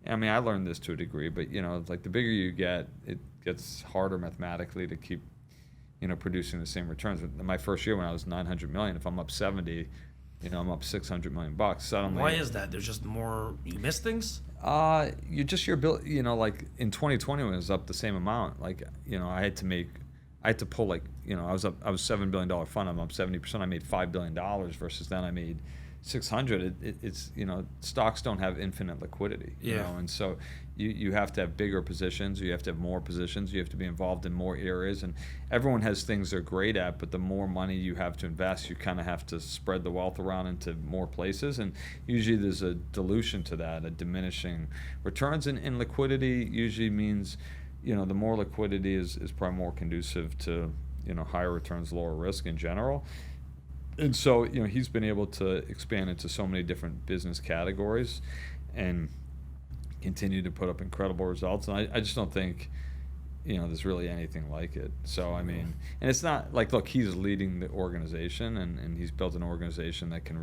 I mean, I learned this to a degree, but you know, like the bigger you get, it gets harder mathematically to keep, you know, producing the same returns. My first year when I was 900 million, if I'm up 70, you know, I'm up 600 million bucks. Suddenly, Why is that? There's just more. You miss things. Your ability, you know, like in 2020 when it was up the same amount, like, you know, I I had to pull like, I was $7 billion fund. I'm up 70%. I made $5 billion versus then I made 600. It's stocks don't have infinite liquidity. And so you have to have bigger positions. You have to have more positions. You have to be involved in more areas. And everyone has things they're great at, but the more money you have to invest, you kind of have to spread the wealth around into more places. And usually there's a dilution to that, a diminishing returns. And liquidity usually means, the more liquidity is probably more conducive to, higher returns, lower risk in general. And so, he's been able to expand into so many different business categories and continue to put up incredible results. And I just don't think, there's really anything like it. So, I mean, and it's not like, look, he's leading the organization and he's built an organization that can,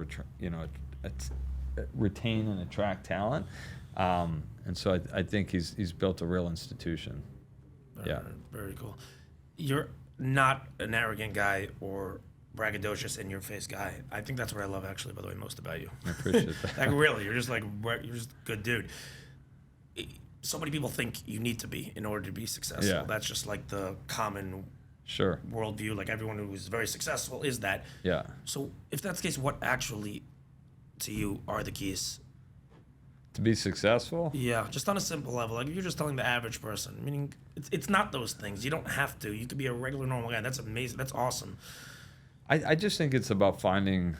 retain and attract talent. And so I think he's built a real institution. Very cool. You're not an arrogant guy or braggadocious in your face guy. I think that's what I love actually, by the way, most about you. I appreciate that. Like really, you're just a good dude. So many people think you need to be in order to be successful. Yeah. That's just like the common worldview. Like everyone who is very successful is that. Yeah. So if that's the case, what actually to you are the keys? To be successful? Yeah, just on a simple level. Like if you're just telling the average person, meaning it's not those things. You don't have to. You could be a regular normal guy. That's amazing. That's awesome. I just think it's about finding,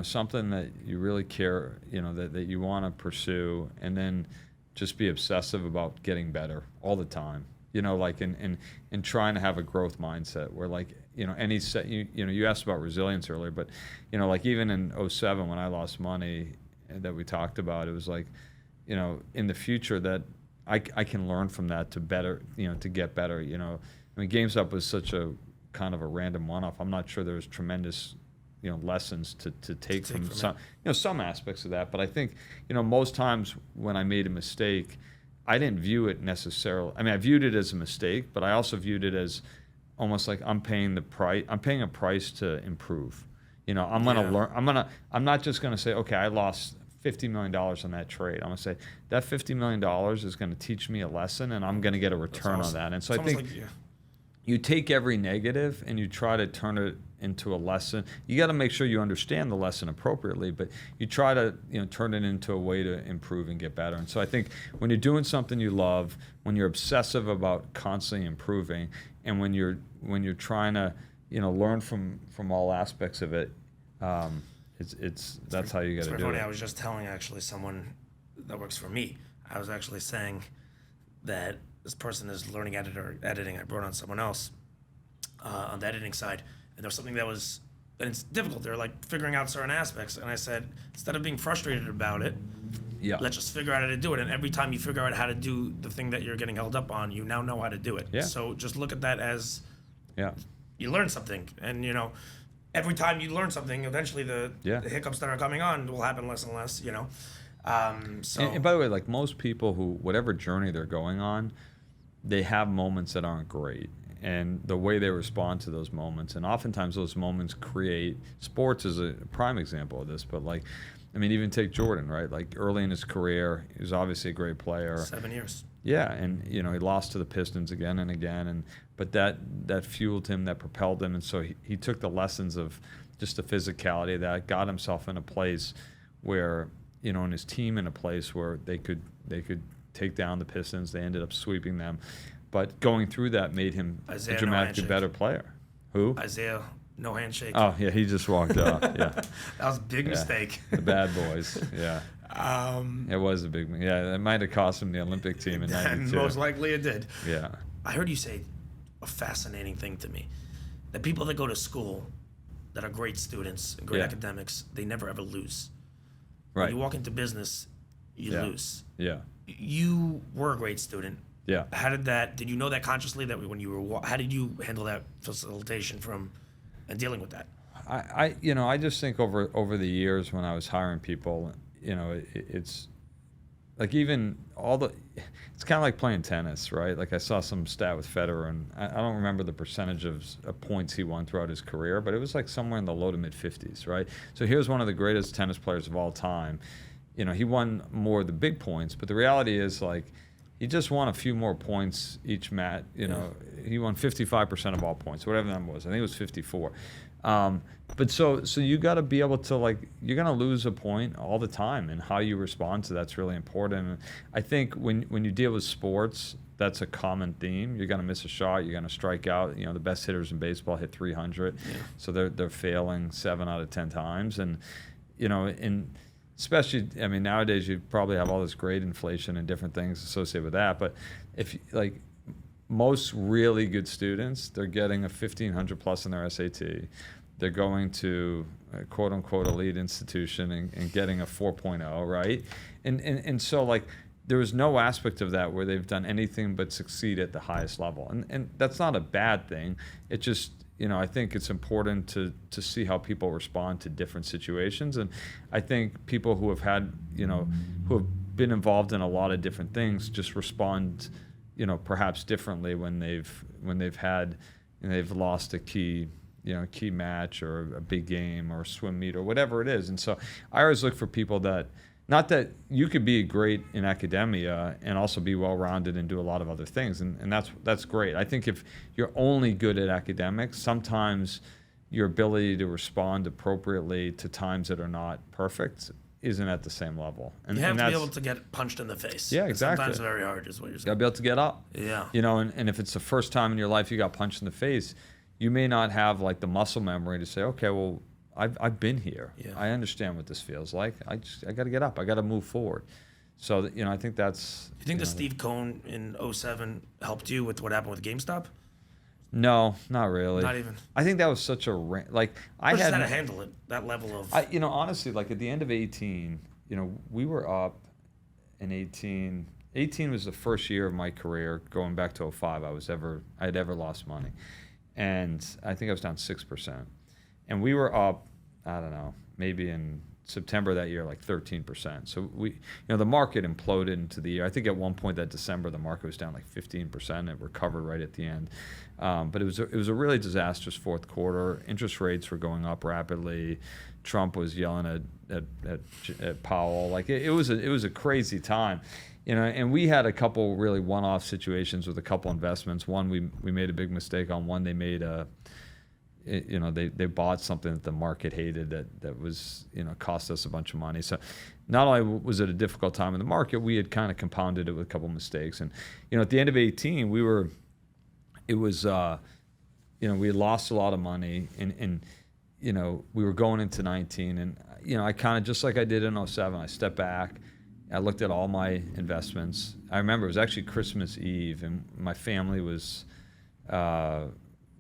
something that you really care, that you want to pursue, and then just be obsessive about getting better all the time. Like and trying to have a growth mindset where like, any set, you asked about resilience earlier, but, like even in 2007 when I lost money that we talked about, it was like, in the future that I can learn from that to better, to get better. I mean, GameStop was such a kind of a random one-off. I'm not sure there's tremendous, lessons to take from some, some aspects of that. But I think, most times when I made a mistake, I didn't view it necessarily. I mean, I viewed it as a mistake, but I also viewed it as almost like I'm paying the price. I'm paying a price to improve. I'm gonna learn. I'm not just gonna say, okay, I lost $50 million on that trade. I'm gonna say that $50 million is gonna teach me a lesson, and I'm gonna get a return on that. And so I think you take every negative and you try to turn it into a lesson. You got to make sure you understand the lesson appropriately, but you try to turn it into a way to improve and get better. And so I think when you're doing something you love, when you're obsessive about constantly improving, and when you're trying to learn from all aspects of it, that's how you got to do funny. it. I was just telling actually someone that works for me. I was actually saying that this person is learning editing. I brought on someone else on the editing side, and there was something and it's difficult. They're like figuring out certain aspects, and I said, instead of being frustrated about it, let's just figure out how to do it. And every time you figure out how to do the thing that you're getting held up on, you now know how to do it. Yeah. So just look at that as you learn something, and every time you learn something, eventually the hiccups that are coming on will happen less and less. And by the way, like most people who, whatever journey they're going on, they have moments that aren't great, and the way they respond to those moments, and oftentimes those moments create, sports is a prime example of this, but like, I mean, even take Jordan, right? Like early in his career, he was obviously a great player. 7 years. Yeah, and he lost to the Pistons again and again, but that fueled him, that propelled him, and so he took the lessons of just the physicality of that, got himself in a place where, and his team in a place where they could take down the Pistons. They ended up sweeping them, but going through that made him a dramatically better player. Who? Isaiah, no handshake. Oh yeah, he just walked out. Yeah, that was a big mistake. The bad boys. Yeah. It was a big. Yeah, it might have cost him the Olympic team in '92. Most likely it did. Yeah. I heard you say a fascinating thing to me, that people that go to school that are great students and great academics, they never ever lose. Right. When you walk into business, you lose. Yeah. You were a great student. Yeah. Did you know that consciously, that when you were, how did you handle that facilitation and dealing with that? I just think over the years when I was hiring people, it's like it's kind of like playing tennis, right? Like I saw some stat with Federer, and I don't remember the percentage of points he won throughout his career, but it was like somewhere in the low to mid 50s, right? So here's one of the greatest tennis players of all time. He won more of the big points, but the reality is like, he just won a few more points each match. You know, he won 55% of all points, whatever that number was. I think it was 54. But so you got to be able to, like, you're going to lose a point all the time, and how you respond to that's really important. And I think when you deal with sports, that's a common theme. You're going to miss a shot. You're going to strike out. You know, the best hitters in baseball hit 300. So they're failing 7 out of 10 times. And, you know, especially, I mean, nowadays you probably have all this grade inflation and different things associated with that. But if, like, most really good students, they're getting a 1,500 plus in their SAT. They're going to a quote unquote elite institution and getting a 4.0, right? And so, like, there was no aspect of that where they've done anything but succeed at the highest level. And that's not a bad thing. It just, you know, I think it's important to see how people respond to different situations. And I think people who have had, you know, who have been involved in a lot of different things just respond, you know, perhaps differently when they've had, you know, they've lost a key match or a big game or a swim meet or whatever it is. And so I always look for people that, not that you could be great in academia and also be well-rounded and do a lot of other things, and that's great. I think if you're only good at academics, sometimes your ability to respond appropriately to times that are not perfect isn't at the same level. And you have to be able to get punched in the face. Yeah, exactly. Sometimes very hard is what you're saying. You gotta be able to get up. Yeah. You know, and if it's the first time in your life you got punched in the face, you may not have, like, the muscle memory to say, okay, well, I've been here. Yeah. I understand what this feels like. I got to get up. I got to move forward. So, you know, I think that's. You think Steve Cohen in 2007 helped you with what happened with GameStop? No, not really. Not even. I think that was such a I had had to handle it. That level of. You know, honestly, like at the end of 2018, you know, we were up in 2018. 2018 was the first year of my career, going back to 2005. I had ever lost money, and I think I was down 6%. And we were up, I don't know, maybe in September that year, like 13%. So we, you know, the market imploded into the year. I think at one point that December, the market was down like 15%. It recovered right at the end. But it was a really disastrous fourth quarter. Interest rates were going up rapidly. Trump was yelling at Powell. Like it was a crazy time. You know, and we had a couple really one-off situations with a couple investments. One, we made a big mistake on. One, they made you know, they bought something that the market hated that was, you know, cost us a bunch of money. So not only was it a difficult time in the market, we had kind of compounded it with a couple of mistakes. And, you know, at the end of 2018, you know, we had lost a lot of money, and you know, we were going into 2019, and, you know, I kind of, just like I did in 2007, I stepped back. I looked at all my investments. I remember it was actually Christmas Eve, and my family was,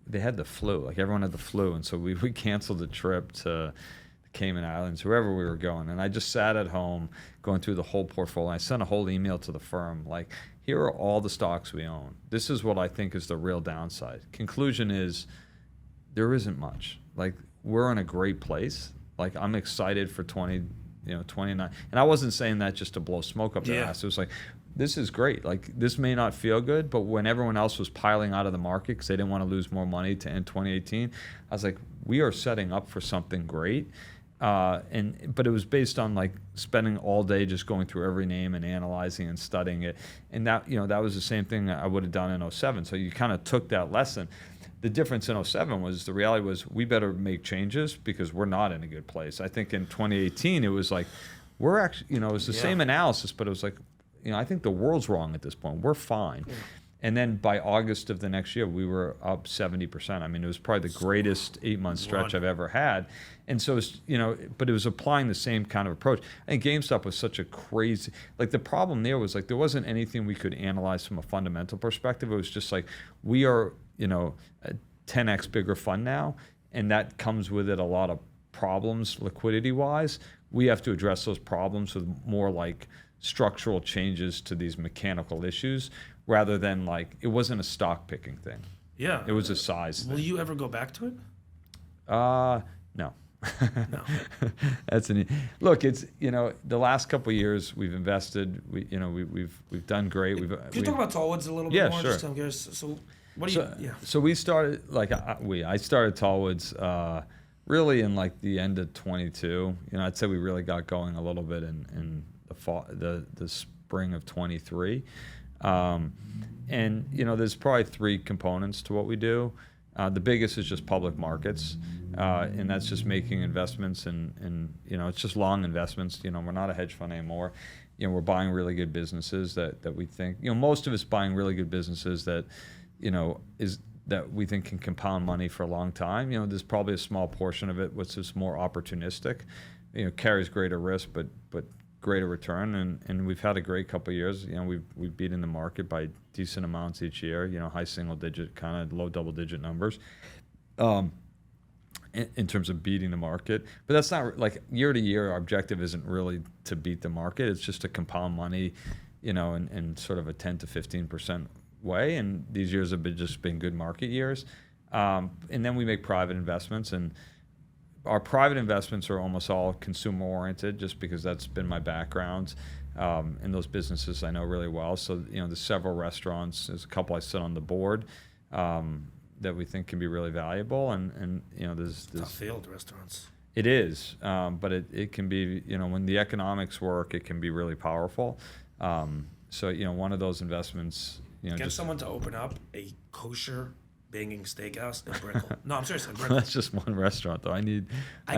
they had the flu. Like, everyone had the flu, and so we canceled the trip to the Cayman Islands, wherever we were going. And I just sat at home going through the whole portfolio. I sent a whole email to the firm, like, here are all the stocks we own. This is what I think is the real downside. Conclusion is, there isn't much. Like, we're in a great place. Like, I'm excited for 29. And I wasn't saying that just to blow smoke up their ass. It was like, this is great. Like, this may not feel good, but when everyone else was piling out of the market because they didn't want to lose more money to end 2018, I was like, we are setting up for something great. But it was based on, like, spending all day just going through every name and analyzing and studying it. And that, you know, that was the same thing I would have done in 2007. So you kind of took that lesson. The difference in 2007 was, the reality was, we better make changes because we're not in a good place. I think in 2018, it was like, we're actually, you know, it was the same analysis, but it was like, you know, I think the world's wrong at this point. We're fine. Yeah. And then by August of the next year, we were up 70%. I mean, it was probably the greatest 8-month stretch I've ever had. And so, it's, you know, but it was applying the same kind of approach. I think GameStop was such a crazy, like, the problem there was, like, there wasn't anything we could analyze from a fundamental perspective. It was just like, we are, you know, a 10x bigger fund now, and that comes with it a lot of problems liquidity-wise. We have to address those problems with more, like, structural changes to these mechanical issues, rather than, like, it wasn't a stock picking thing. Yeah. It was a size thing. Will you ever go back to it? No. No. Look, it's, you know, the last couple of years we've invested, we've done great. Can you talk about Tallwoods a little bit more? Sure. Just, I'm curious. So what do you, So we started, like, I started Tallwoods really in, like, the end of 22. You know, I'd say we really got going a little bit in the fall, the spring of 23. And there's probably 3 components to what we do. The biggest is just public markets, and that's just making investments, and it's just long investments. We're not a hedge fund anymore. We're buying really good businesses that we think, most of us buying really good businesses that, that we think can compound money for a long time. There's probably a small portion of it which is more opportunistic, carries greater risk but greater return, and we've had a great couple of years. We've beaten the market by decent amounts each year. High single digit, kind of low double digit numbers, in terms of beating the market. But that's not like year to year. Our objective isn't really to beat the market. It's just to compound money, in sort of a 10 to 15% way. And these years have just been good market years. And then we make private investments, and our private investments are almost all consumer oriented, just because that's been my background. And those businesses I know really well. So, there's several restaurants. There's a couple I sit on the board that we think can be really valuable. And there's Tough field, restaurants. It is, but it can be, when the economics work, it can be really powerful. So, one of those investments, Get someone to open up a kosher banging steakhouse in Brickell. No, I'm serious, in Brickell. That's just one restaurant, though. I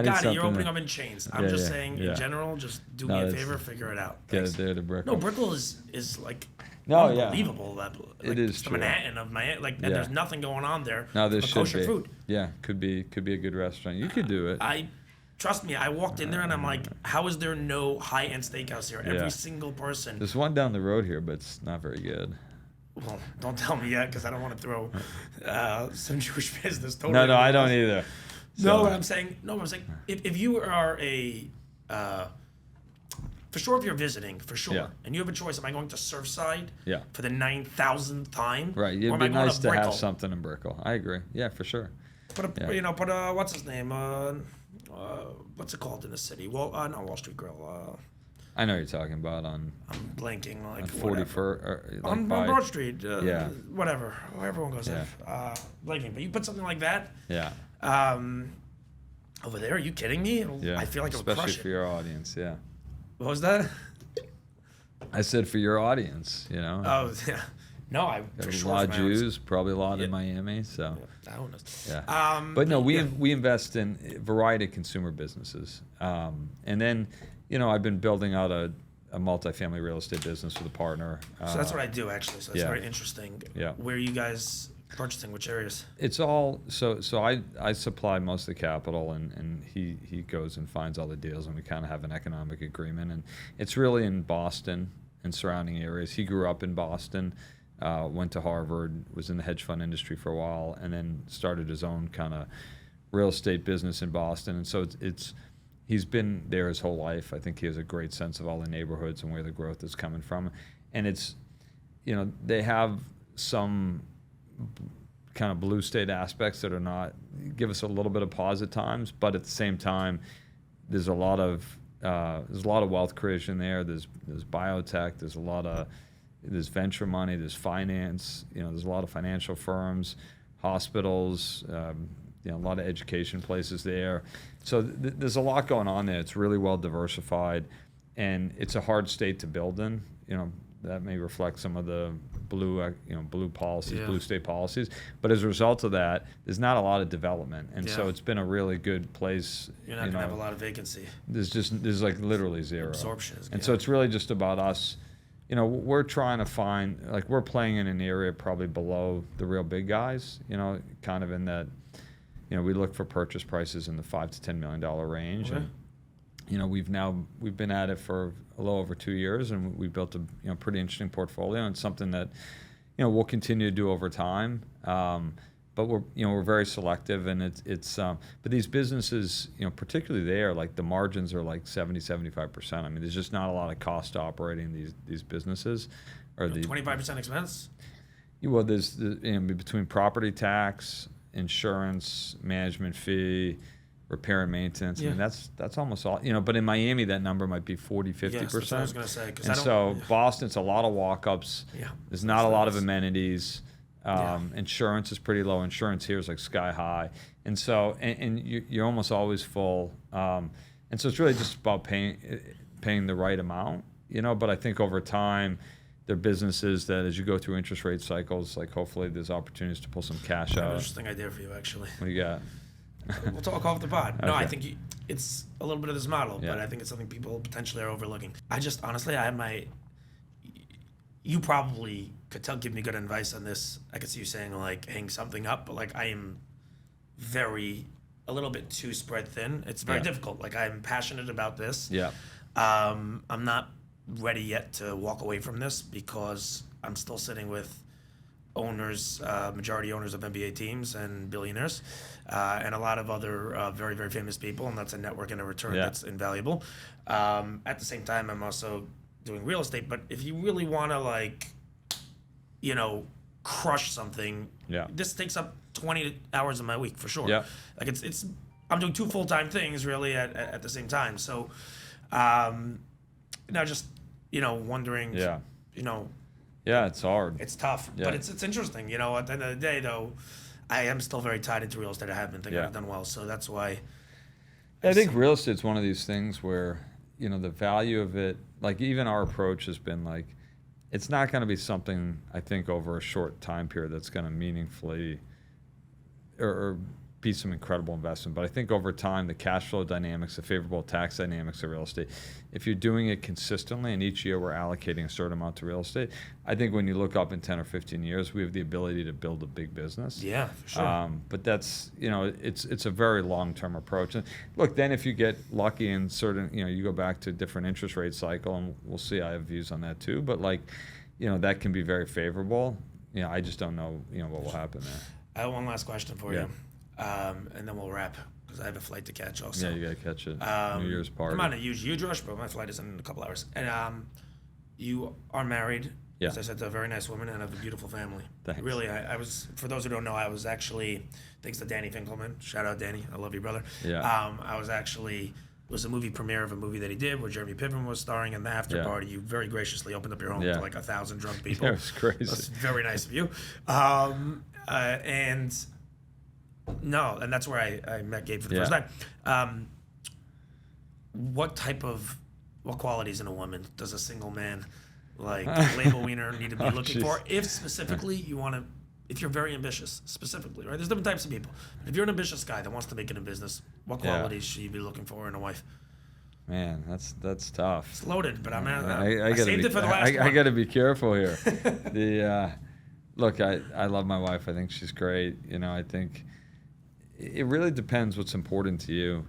got it. You're opening up in chains. I'm just saying, in general, just do me a favor, figure it out. Get it there to Brickell. No, Brickell is like unbelievable. Yeah. Like, it is it's true. the Manhattan of Miami. Like, and there's nothing going on there. No, there but should kosher be. food. Yeah, could be a good restaurant. You could do it. Trust me, I walked in there and I'm like, how is there no high-end steakhouse here? Yeah. Every single person. There's one down the road here, but it's not very good. Well, don't tell me yet, because I don't want to throw some Jewish business. Totally No, I don't either. So. I'm saying, if you are for sure, if you're visiting, for sure, and you have a choice, am I going to Surfside for the 9,000th time? Right, it'd be nice to have something in Brickell. I agree. Yeah, for sure. But what's his name? What's it called in the city? Well, not Wall Street Grill. I know what you're talking about on. I'm blanking, like on 41st, on Broad Street. Yeah. Whatever. Everyone goes there. Blanking, but you put something like that. Yeah. Over there, are you kidding me? Yeah. I feel like especially crush for it. your audience. Yeah. What was that? I said for your audience. Oh yeah. No, for sure. A lot of Jews, probably a lot in Miami. So. Yeah. But no, we invest in a variety of consumer businesses, and then. I've been building out a multifamily real estate business with a partner. So that's what I do, actually. So it's very interesting. Yeah. Where are you guys purchasing? Which areas? It's all so I supply most of the capital, and he goes and finds all the deals, and we kind of have an economic agreement. And it's really in Boston and surrounding areas. He grew up in Boston, went to Harvard, was in the hedge fund industry for a while, and then started his own kind of real estate business in Boston. And so it's he's been there his whole life. I think he has a great sense of all the neighborhoods and where the growth is coming from. And it's, they have some kind of blue state aspects that are not, give us a little bit of pause at times, but at the same time, there's a lot of wealth creation there. There's biotech. There's venture money. There's finance. There's a lot of financial firms, hospitals. A lot of education places there. So there's a lot going on there. It's really well diversified, and it's a hard state to build in. That may reflect some of the blue policies, blue state policies. But as a result of that, there's not a lot of development, and so it's been a really good place. You're not gonna have a lot of vacancy. There's like literally zero absorption. And so it's really just about us. We're trying to find, like, we're playing in an area probably below the real big guys. Kind of in that. We look for purchase prices in the $5 to $10 million range, okay. And we've been at it for a little over 2 years, and we built a pretty interesting portfolio, and something that we'll continue to do over time. But we're very selective, and it's but these businesses, particularly there, like the margins are like 70-75%. I mean, there's just not a lot of cost to operating these businesses, or the 25% expense. Well, there's between property tax, insurance, management fee, repair and maintenance. I mean, that's almost all. But in Miami, that number might be 40-50%. Yes, that's what I was going to say. And so Boston's a lot of walk-ups. Yeah. There's not a lot of amenities. Insurance is pretty low. Insurance here is like sky high. And so, and you're almost always full. And so it's really just about paying the right amount. But I think over time, they're businesses that as you go through interest rate cycles, like hopefully there's opportunities to pull some cash I have out. an interesting idea for you, actually. What do you got? We'll talk off the pod. No, I Okay. think it's a little bit of this model, Yeah. but I think it's something people potentially are overlooking. I just, honestly, I have you probably could give me good advice on this. I could see you saying, like, hang something up, but, like, I am a little bit too spread thin. It's very difficult. Like, I'm passionate about this. Yeah. I'm not ready yet to walk away from this because I'm still sitting with owners, majority owners of NBA teams and billionaires, and a lot of other very, very famous people, and that's a network and a return that's invaluable. At the same time, I'm also doing real estate, but if you really want to, like, crush something, this takes up 20 hours of my week for sure. Yeah. Like, it's I'm doing 2 full-time things really at the same time. So, just, wondering, Yeah. Yeah, it's hard. It's tough, but it's interesting. At the end of the day, though, I am still very tied into real estate. I have been thinking I've done well, so that's why. I think real estate's one of these things where, the value of it, like even our approach has been like, it's not going to be something I think over a short time period that's going to meaningfully or be some incredible investment. But I think over time, the cash flow dynamics, the favorable tax dynamics of real estate, if you're doing it consistently and each year we're allocating a certain amount to real estate, I think when you look up in 10 or 15 years, we have the ability to build a big business. Yeah, for sure. But that's, it's a very long-term approach. And look, then if you get lucky in certain, you go back to a different interest rate cycle, and we'll see, I have views on that too, but like, that can be very favorable. I just don't know, what will happen there. I have one last question for you, and then we'll wrap because I have a flight to catch also. Yeah, you got to catch it. New Year's party. I'm on a huge rush, but my flight is in a couple hours. And you are married, as I said, to a very nice woman and have a beautiful family. Thanks. Really, I was, for those who don't know, I was actually, thanks to Danny Finkelman, shout out Danny, I love you, brother. Yeah. It was a movie premiere of a movie that he did where Jeremy Piven was starring in the after party. You very graciously opened up your home to like 1,000 drunk people. Yeah, it was crazy. That's very nice of you. And that's where I met Gabe for the first time. What qualities in a woman does a single man like label wiener need to be looking for? If specifically you want to, if you're very ambitious, specifically, right? There's different types of people. If you're an ambitious guy that wants to make it a business, what qualities should you be looking for in a wife? Man, that's tough. It's loaded, but I saved it for the last one. I got to be careful here. Look, I love my wife. I think she's great. I think it really depends what's important to you.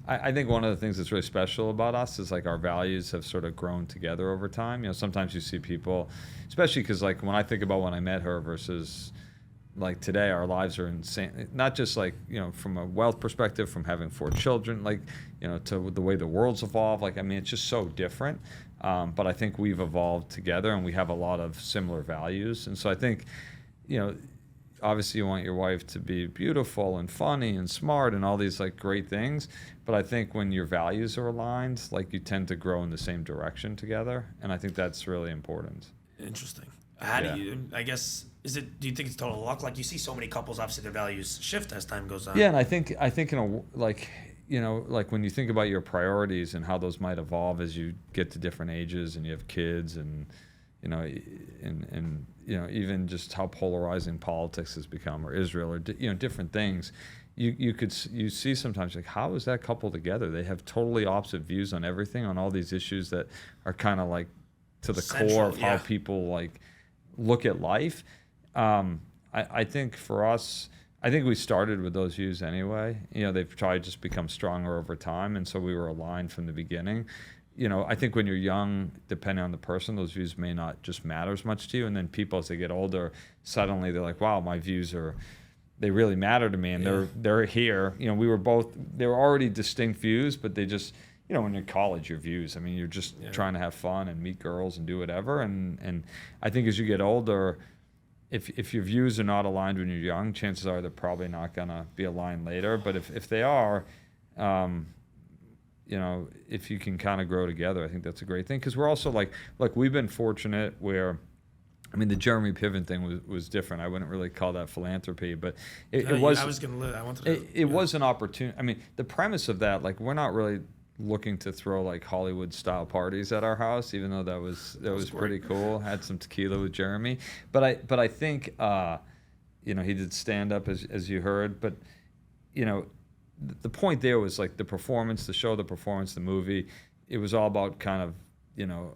I think one of the things that's really special about us is like our values have sort of grown together over time. Sometimes you see people, especially because like when I think about when I met her versus like today, our lives are insane. Not just like, from a wealth perspective, from having 4 children, like, to the way the world's evolved. Like, I mean, it's just so different. But I think we've evolved together and we have a lot of similar values. And so I think, obviously you want your wife to be beautiful and funny and smart and all these like great things. But I think when your values are aligned, like you tend to grow in the same direction together. And I think that's really important. Interesting. How do you, I guess, do you think it's total luck? Like you see so many couples, obviously their values shift as time goes on. Yeah, and I think in a, like when you think about your priorities and how those might evolve as you get to different ages and you have kids and, even just how polarizing politics has become or Israel or, different things, you see sometimes like, how is that couple together? They have totally opposite views on everything, on all these issues that are kind of like to the core of how people like look at life. I think for us, I think we started with those views anyway. They've tried to just become stronger over time, and so we were aligned from the beginning. I think when you're young, depending on the person, those views may not just matter as much to you, and then people as they get older, suddenly they're like, wow, my views they really matter to me, and they're here. They were already distinct views, but they just, when you're in college, your views, I mean, you're just trying to have fun and meet girls and do whatever. And I think as you get older, if your views are not aligned when you're young, chances are they're probably not going to be aligned later. But if they are, if you can kind of grow together, I think that's a great thing. Because we're also like we've been fortunate where, I mean, the Jeremy Piven thing was different. I wouldn't really call that philanthropy, but it was. I was going to. I wanted to. It was an opportunity. I mean, the premise of that, like, we're not really looking to throw like Hollywood style parties at our house, even though that was pretty cool. Had some tequila with Jeremy, but I think he did stand up as you heard, but the point there was like the performance, the show, the performance, the movie. It was all about kind of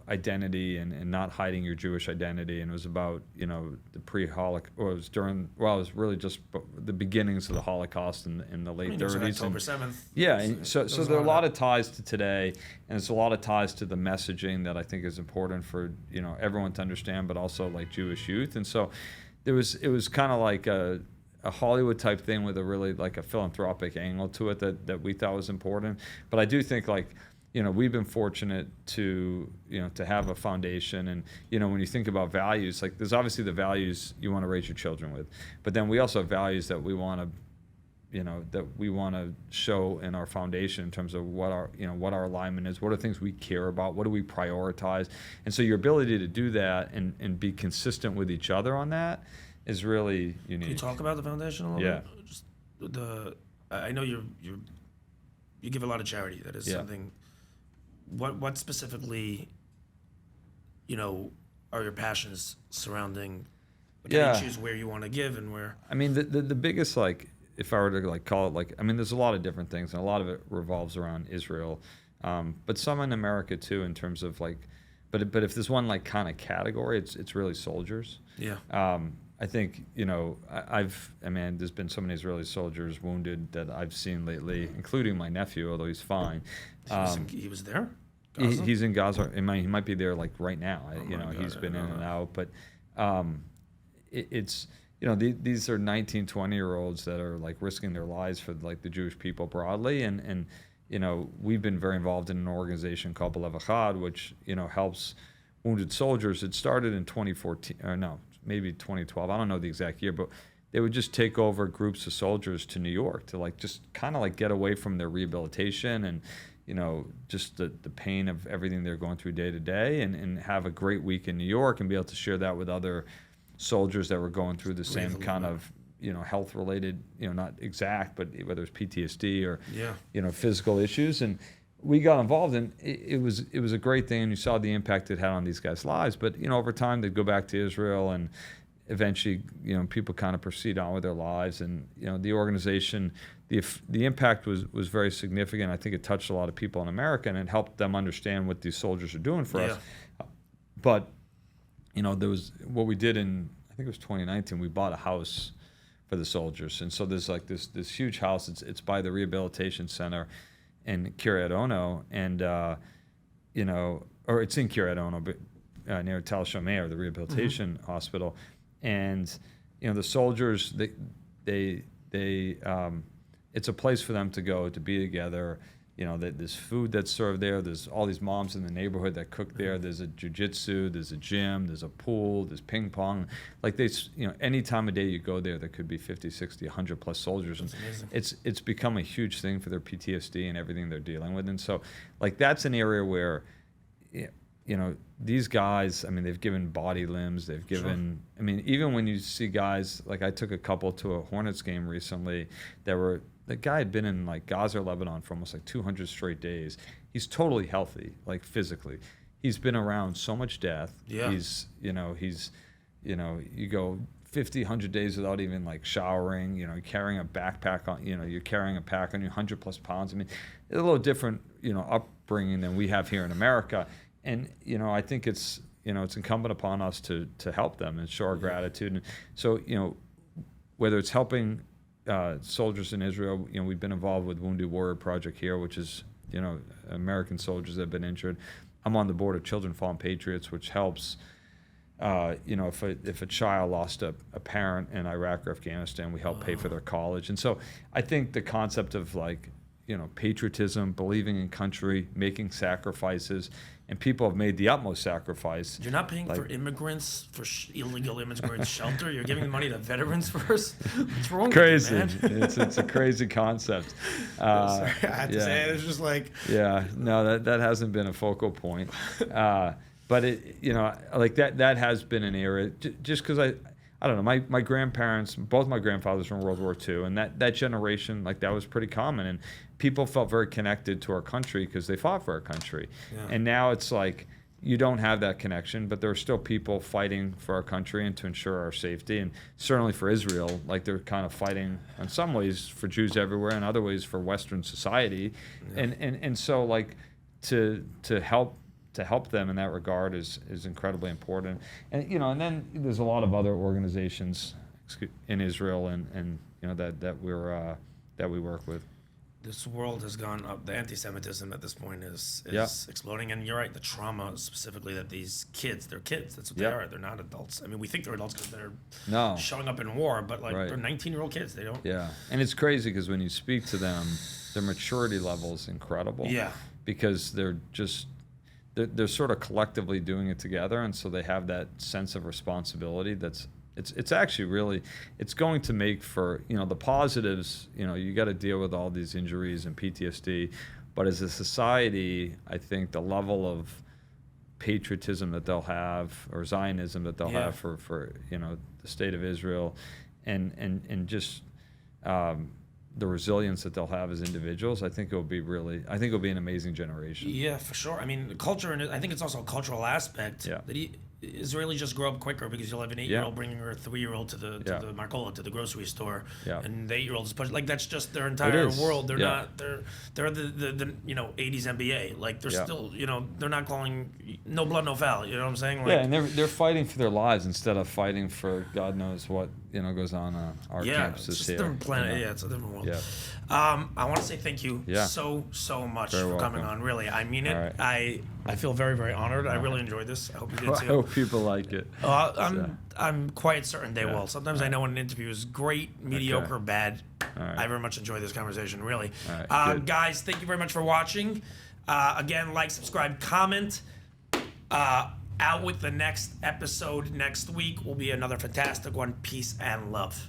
identity and not hiding your Jewish identity, and it was about the pre-Holocaust, or it was during, well, it was really just the beginnings of the Holocaust in the late 30s. October 7th. Yeah, and so there are a lot of ties to today, and it's a lot of ties to the messaging that I think is important for everyone to understand, but also like Jewish youth. And so it was kind of like a Hollywood type thing with a really like a philanthropic angle to it that we thought was important. But I do think like we've been fortunate to have a foundation, and when you think about values, like there's obviously the values you want to raise your children with, but then we also have values that we want to show in our foundation in terms of what our alignment is, what are things we care about, what do we prioritize, and so your ability to do that and be consistent with each other on that is really unique. Can you talk about the foundation a little bit? Just I know you give a lot of charity. That is something. What specifically, are your passions surrounding? Like, how do you choose where you want to give and where? I mean, the biggest, like, if I were to like call it, like, I mean, there's a lot of different things, and a lot of it revolves around Israel, but some in America too, in terms of like, but if there's one like kind of category, it's really soldiers. Yeah. I think there's been so many Israeli soldiers wounded that I've seen lately, including my nephew, although he's fine. He was there. He's in Gaza. He might be there like right now. He's been in and out, but it's these are 19, 20-year-olds that are like risking their lives for like the Jewish people broadly, and we've been very involved in an organization called B'Lev Echad, which helps wounded soldiers. It started in 2014, or no, maybe 2012. I don't know the exact year, but they would just take over groups of soldiers to New York to like just kind of like get away from their rehabilitation and just the pain of everything they're going through day to day, and have a great week in New York and be able to share that with other soldiers that were going through the same kind of health related, not exact, but whether it's PTSD or physical issues. And we got involved, and it was a great thing, and you saw the impact it had on these guys' lives. But over time they'd go back to Israel, and eventually people kind of proceed on with their lives, and the organization, the impact was very significant. I think it touched a lot of people in America, and it helped them understand what these soldiers are doing for us. But there was what we did in, I think it was 2019, we bought a house for the soldiers, and so there's like this huge house. It's by the rehabilitation center in Kiryat Ono, and or it's in Kiryat Ono, but near Tal Shomer, the rehabilitation hospital. And the soldiers, they it's a place for them to go to be together. There's food that's served there. There's all these moms in the neighborhood that cook there. There's a jiu-jitsu, there's a gym, there's a pool, there's ping pong. Like any time of day you go there could be 50, 60, 100 plus soldiers. And it's become a huge thing for their PTSD and everything they're dealing with. And so like that's an area where these guys, I mean, they've given body limbs, they've given, I mean, even when you see guys, like I took a couple to a Hornets game recently the guy had been in like Gaza or Lebanon for almost like 200 straight days. He's totally healthy, like physically. He's been around so much death. Yeah. You go 50, 100 days without even like showering, carrying a backpack on, you're carrying a pack on you, 100 plus pounds. I mean, it's a little different, upbringing than we have here in America. And, I think it's incumbent upon us to help them and show our gratitude. And so, whether it's helping soldiers in Israel, we've been involved with Wounded Warrior Project here, which is, American soldiers that have been injured. I'm on the board of Children Fallen Patriots, which helps, if a child lost a parent in Iraq or Afghanistan, we help pay for their college. And so I think the concept of like, patriotism, believing in country, making sacrifices, and people have made the utmost sacrifice. You're not paying for immigrants, for illegal immigrants shelter. You're giving money to veterans first. What's wrong crazy. with you, man? It's a crazy concept. Sorry, I had to say it. It's just like that hasn't been a focal point. But it, like that has been an area. Just because I don't know. My grandparents, both my grandfathers from World War II, and that generation, like, that was pretty common, and people felt very connected to our country because they fought for our country. And now it's like you don't have that connection, but there are still people fighting for our country and to ensure our safety, and certainly for Israel, like, they're kind of fighting in some ways for Jews everywhere, and other ways for Western society, and so, like, to help them in that regard is incredibly important. And and then there's a lot of other organizations in Israel and that we work with. This world has gone up. The anti-Semitism at this point is exploding, and you're right. The trauma specifically that these kids, they're kids. That's what they are. They're not adults. I mean, we think they're adults because they're showing up in war, but like they're 19-year-old kids. They don't. Yeah, and it's crazy because when you speak to them, their maturity level is incredible. Yeah, because they're sort of collectively doing it together, and so they have that sense of responsibility. It's actually really, it's going to make for, the positives. You got to deal with all these injuries and PTSD, but as a society, I think the level of patriotism that they'll have, or Zionism that they'll have for the state of Israel, and just the resilience that they'll have as individuals, I think it'll be an amazing generation. Yeah, for sure. I mean, the culture, and I think it's also a cultural aspect. Yeah. That Israelis just grow up quicker because you'll have an 8-year-old bringing her 3-year-old to the Marcola, to the grocery store, and the 8-year-old is pushing. Like, that's just their entire world. They're not. They're the 80s NBA. Like, they're still they're not calling no blood, no foul. You know what I'm saying? Like, and they're fighting for their lives instead of fighting for God knows what goes on our campuses it's just here. A different planet. Yeah, it's a different world. Yeah. I want to say thank you so much for coming on. Really, I mean it. Right. I feel very, very honored. I really enjoyed this. I hope you did too. I hope people like it. I'm quite certain they will. Sometimes I know when an interview is great, mediocre, bad. I very much enjoy this conversation, really. Guys, thank you very much for watching. Again, like, subscribe, comment. Out with the next episode next week will be another fantastic one. Peace and love.